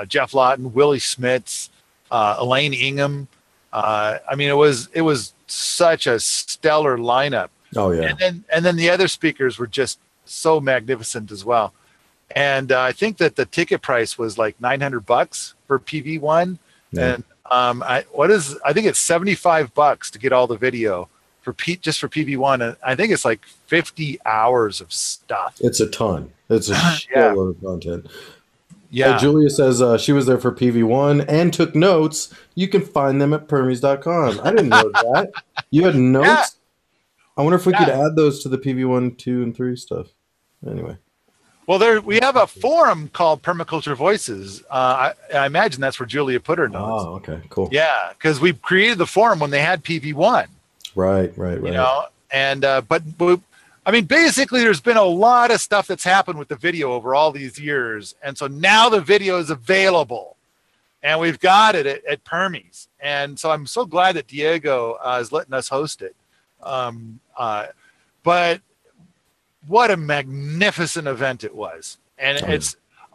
Jeff Lawton, Willie Smits, Elaine Ingham. I mean, it was such a stellar lineup. Oh yeah. And then the other speakers were just so magnificent as well. And I think that the ticket price was like $900 for PV1. Yeah. And I think it's $75 to get all the video just for PV1. And I think it's like 50 hours of stuff. It's a ton. It's a shitload of content. Yeah. Julia says she was there for PV1 and took notes. You can find them at permies.com. I didn't know that. You had notes? Yeah. I wonder if we could add those to the PV1, 2, and 3 stuff. Anyway. Well, we have a forum called Permaculture Voices. I imagine that's where Julia put her notes. Oh, okay, cool. Yeah, because we created the forum when they had PV1. Right. You know, and but I mean, basically, there's been a lot of stuff that's happened with the video over all these years, and so now the video is available, and we've got it at Permies, and so I'm so glad that Diego is letting us host it. But what a magnificent event it was, and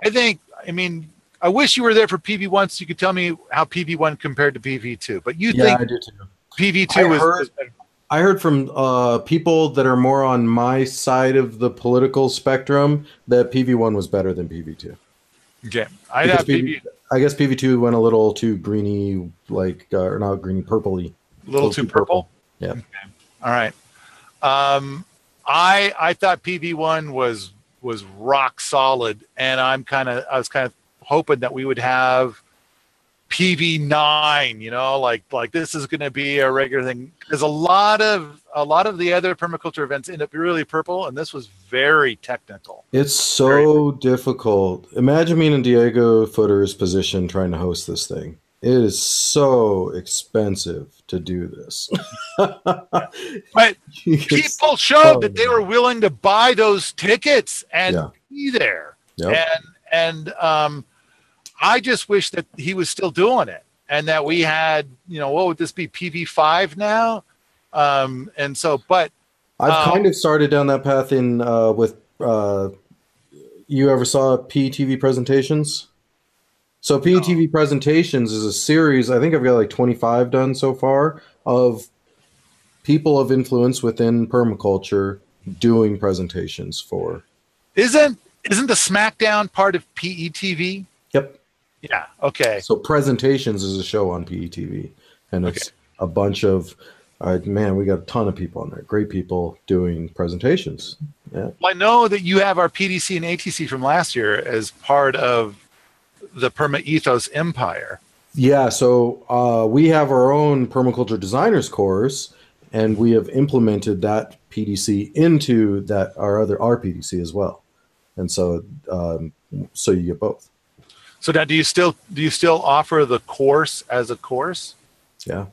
I mean, I wish you were there for PV1 so you could tell me how PV1 compared to PV2. But you think I do too. PV2 was I heard from people that are more on my side of the political spectrum that PV1 was better than PV2. okay? I guess PV2 went a little too greeny, or not greeny, purpley. A little too purple. Yeah. Okay. All right. I thought PV1 was rock solid, and I was kind of hoping that we would have PV9, you know, like this is going to be a regular thing. There's a lot of the other permaculture events end up really purple, and this was very technical. It's so difficult. Imagine being in Diego Footer's position trying to host this thing. It is so expensive to do this. But people showed that they were willing to buy those tickets and be there. Yep. And I just wish that he was still doing it, and that we had, you know, what would this be, PV5 now? And so, but I've kind of started down that path in with you ever saw PTV presentations? So PTV presentations is a series. I think I've got like 25 done so far of people of influence within permaculture doing presentations for. Isn't the Smackdown part of PETV? Yep. Yeah. Okay. So presentations is a show on PETV, and it's a bunch of man. We got a ton of people on there. Great people doing presentations. Yeah. Well, I know that you have our PDC and ATC from last year as part of the Perma Ethos Empire. Yeah, so we have our own permaculture designers course, and we have implemented that PDC into that our PDC as well, and so you get both. So now, do you still offer the course as a course? Yeah,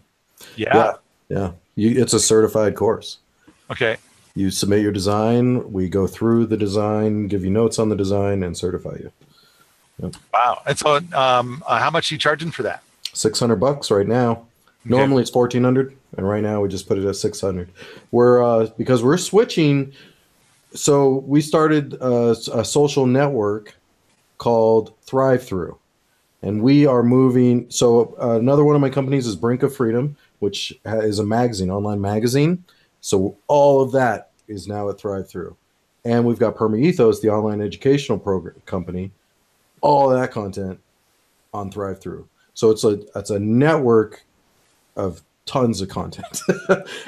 yeah, Yeah. yeah. It's a certified course. Okay. You submit your design, we go through the design, give you notes on the design, and certify you. Yep. Wow. And so, how much are you charging for that? $600 right now. Okay. Normally it's 1,400, and right now we just put it at 600. We're because we're switching. So we started a social network called Thrive Through, and we are moving. So another one of my companies is Brink of Freedom, which is a magazine, online magazine. So all of that is now at Thrive Through, and we've got Permaethos, the online educational program company. All of that content on Thrive Through. So it's a network of tons of content,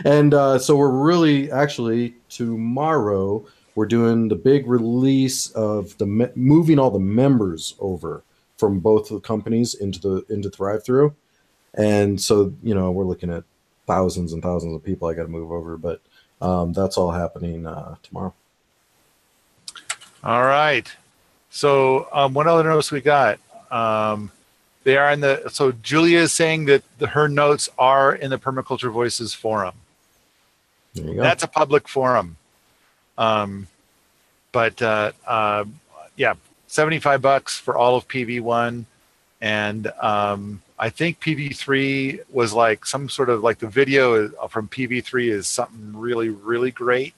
and so we're really actually tomorrow we're doing the big release of moving all the members over from both the companies into Thrive Through, and so we're looking at thousands and thousands of people I got to move over, but that's all happening tomorrow. All right. So, what other notes we got? They are in the. So Julia is saying that her notes are in the Permaculture Voices forum. There you go. That's a public forum. But yeah, $75 for all of PV1, and I think PV3 was like some sort of like the video from PV3 is something really, really great.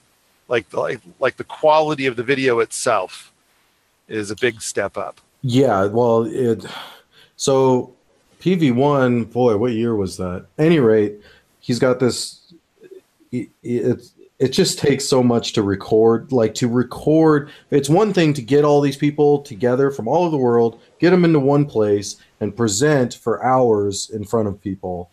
Like the quality of the video itself is a big step up. Yeah, well, so PV1, boy, what year was that? Any rate, he's got this. It just takes so much to record. Like to record, it's one thing to get all these people together from all over the world, get them into one place, and present for hours in front of people.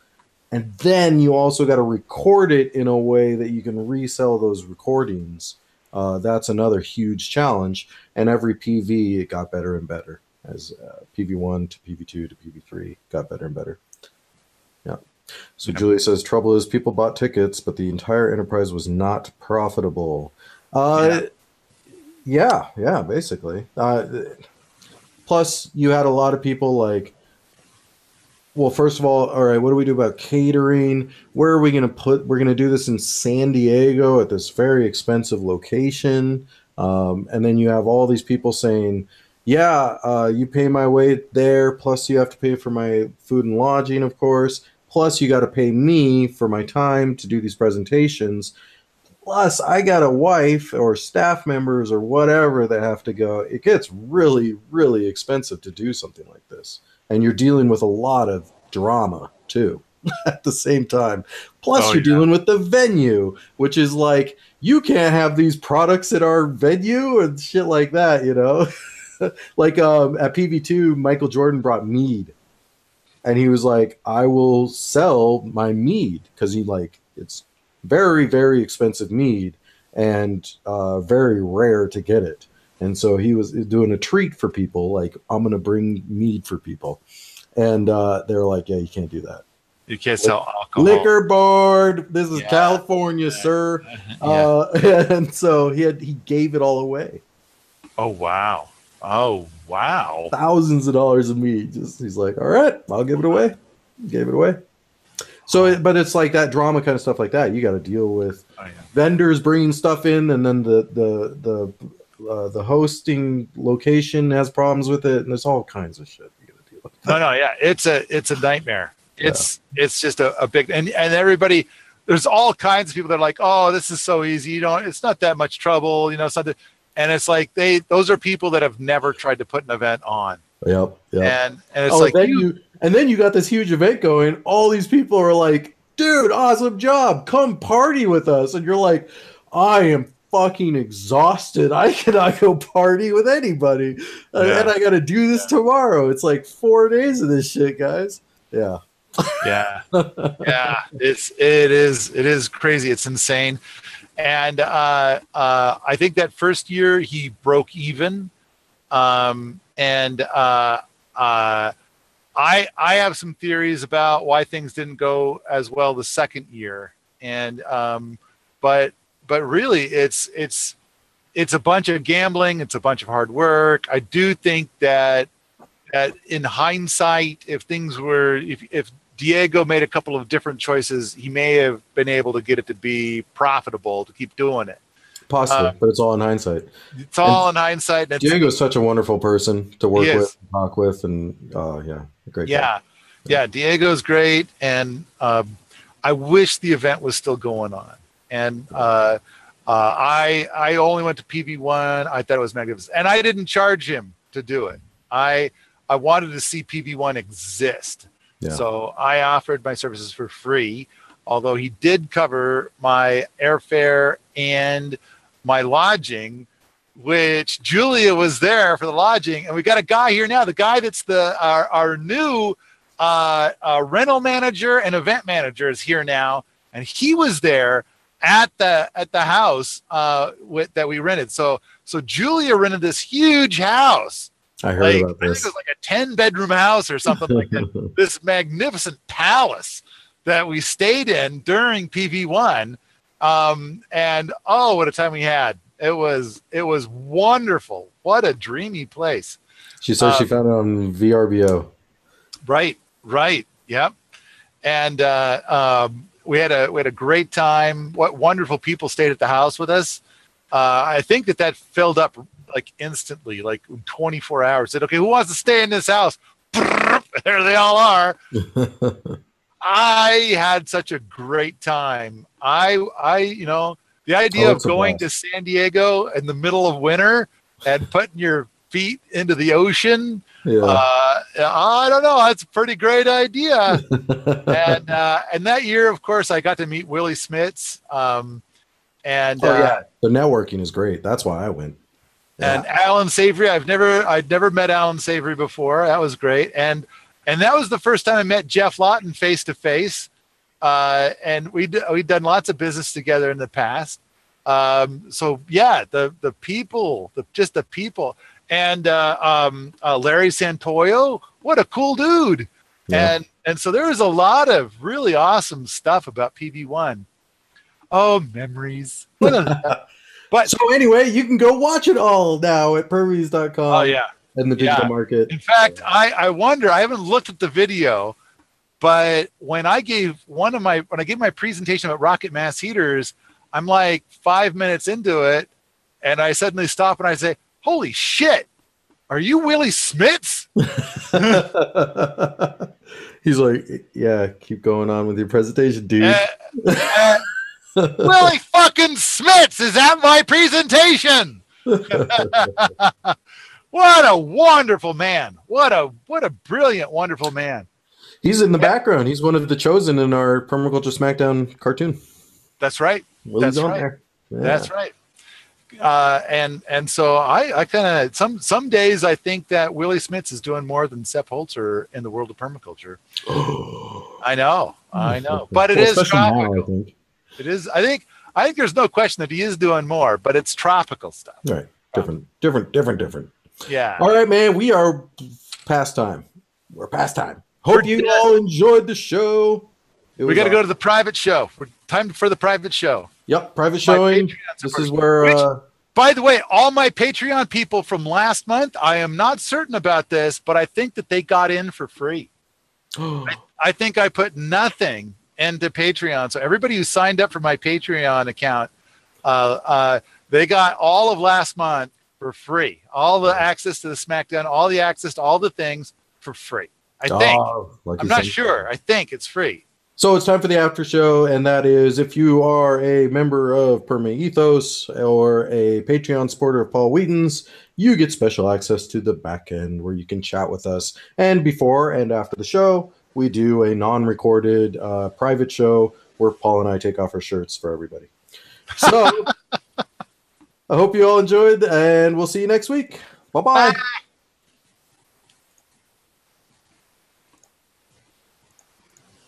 And then you also got to record it in a way that you can resell those recordings. That's another huge challenge. And every PV, it got better and better as PV1 to PV2 to PV3 got better and better. Yeah. So Julia says, trouble is people bought tickets, but the entire enterprise was not profitable. Yeah, basically. Plus, you had a lot of people like, well, first of all right, what do we do about catering? Where are we going to we're going to do this in San Diego at this very expensive location. And then you have all these people saying, yeah, you pay my way there, plus you have to pay for my food and lodging, of course. Plus you got to pay me for my time to do these presentations. Plus I got a wife or staff members or whatever that have to go. It gets really, really expensive to do something like this. And you're dealing with a lot of drama too at the same time. Plus you're dealing with the venue, which is like, you can't have these products at our venue and shit like that, Like at PV2, Michael Jordan brought mead. And he was like, I will sell my mead because it's very, very expensive mead and very rare to get it. And so he was doing a treat for people, like, I'm going to bring mead for people. And they're like, yeah, you can't do that. You can't sell alcohol. Liquor board. This is California, sir. And so he gave it all away. Oh, wow. Thousands of dollars of mead. He's like, all right, I'll give it away. Gave it away. So, but it's like that drama kind of stuff like that. You got to deal with vendors bringing stuff in, and then the hosting location has problems with it, and there's all kinds of shit you got to deal with. It's a nightmare. It's just a big, and everybody, there's all kinds of people that are like, oh, this is so easy. It's not that much trouble. Something. And it's like those are people that have never tried to put an event on. Yep. And it's like then you got this huge event going. All these people are like, dude, awesome job. Come party with us. And you're like, I am fucking exhausted. I cannot go party with anybody. And I got to do this tomorrow. It's like 4 days of this shit, guys. Yeah. Yeah. It is crazy. It's insane. And I think that first year he broke even. And I have some theories about why things didn't go as well the second year, and but really it's a bunch of gambling. It's a bunch of hard work. I do think that in hindsight, if Diego made a couple of different choices, he may have been able to get it to be profitable to keep doing it. Possibly, but it's all in hindsight. It's all in hindsight. Diego's such a wonderful person to work with, talk with, and great guy. Yeah, Diego's great, and I wish the event was still going on. And I only went to PV1. I thought it was magnificent, and I didn't charge him to do it. I wanted to see PV1 exist, so I offered my services for free. Although he did cover my airfare and my lodging, which Julia was there for the lodging, and we got a guy here now. The guy that's our new rental manager and event manager is here now, and he was there at the house that we rented. So Julia rented this huge house. I heard about this. I think it was like a 10-bedroom house or something like that. This magnificent palace that we stayed in during PV1. And oh, what a time we had. It was wonderful. What a dreamy place. She said she found it on VRBO. Right. Yep. And we had a great time. What wonderful people stayed at the house with us. I think that filled up like instantly, like 24 hours. Said, okay, who wants to stay in this house? There they all are. I had such a great time. The idea of going to San Diego in the middle of winter and putting your feet into the ocean. I don't know. That's a pretty great idea. and that year, of course, I got to meet Willie Smits. The networking is great. That's why I went. And Alan Savory. I'd never met Alan Savory before. That was great. And that was the first time I met Jeff Lawton face to face. And we'd done lots of business together in the past. The people, just the people. And Larry Santoyo, what a cool dude. Yeah. And so there was a lot of really awesome stuff about PV1. Oh, memories. But so anyway, you can go watch it all now at permies.com. Oh, yeah. And the digital market. In fact, I wonder, I haven't looked at the video, but when I gave my presentation about rocket mass heaters, I'm like 5 minutes into it, and I suddenly stop and I say, holy shit, are you Willie Smits? He's like, yeah, keep going on with your presentation, dude. Willie fucking Smits is at my presentation. What a wonderful man. What a brilliant, wonderful man. He's in the background. He's one of the chosen in our Permaculture Smackdown cartoon. That's right. Willie's on there. Yeah. That's right. And so I kind of some days I think that Willie Smits is doing more than Sepp Holzer in the world of permaculture. I know, but it is tropical. Now, I think. It is. I think there's no question that he is doing more, but it's tropical stuff. Right. Different. Yeah. All right, man. We are past time. We're past time. Hope you all enjoyed the show. We got to go to the private show. Time for the private show. Yep, private showing. This is where. By the way, all my Patreon people from last month, I am not certain about this, but I think that they got in for free. I think I put nothing into Patreon. So everybody who signed up for my Patreon account, they got all of last month for free. All the access to the Smackdown, all the access to all the things for free. I think. I'm not sure. I think it's free. So it's time for the after show, and that is if you are a member of Perma Ethos or a Patreon supporter of Paul Wheaton's, you get special access to the back end where you can chat with us. And before and after the show, we do a non-recorded private show where Paul and I take off our shirts for everybody. So I hope you all enjoyed, and we'll see you next week. Bye-bye. Bye.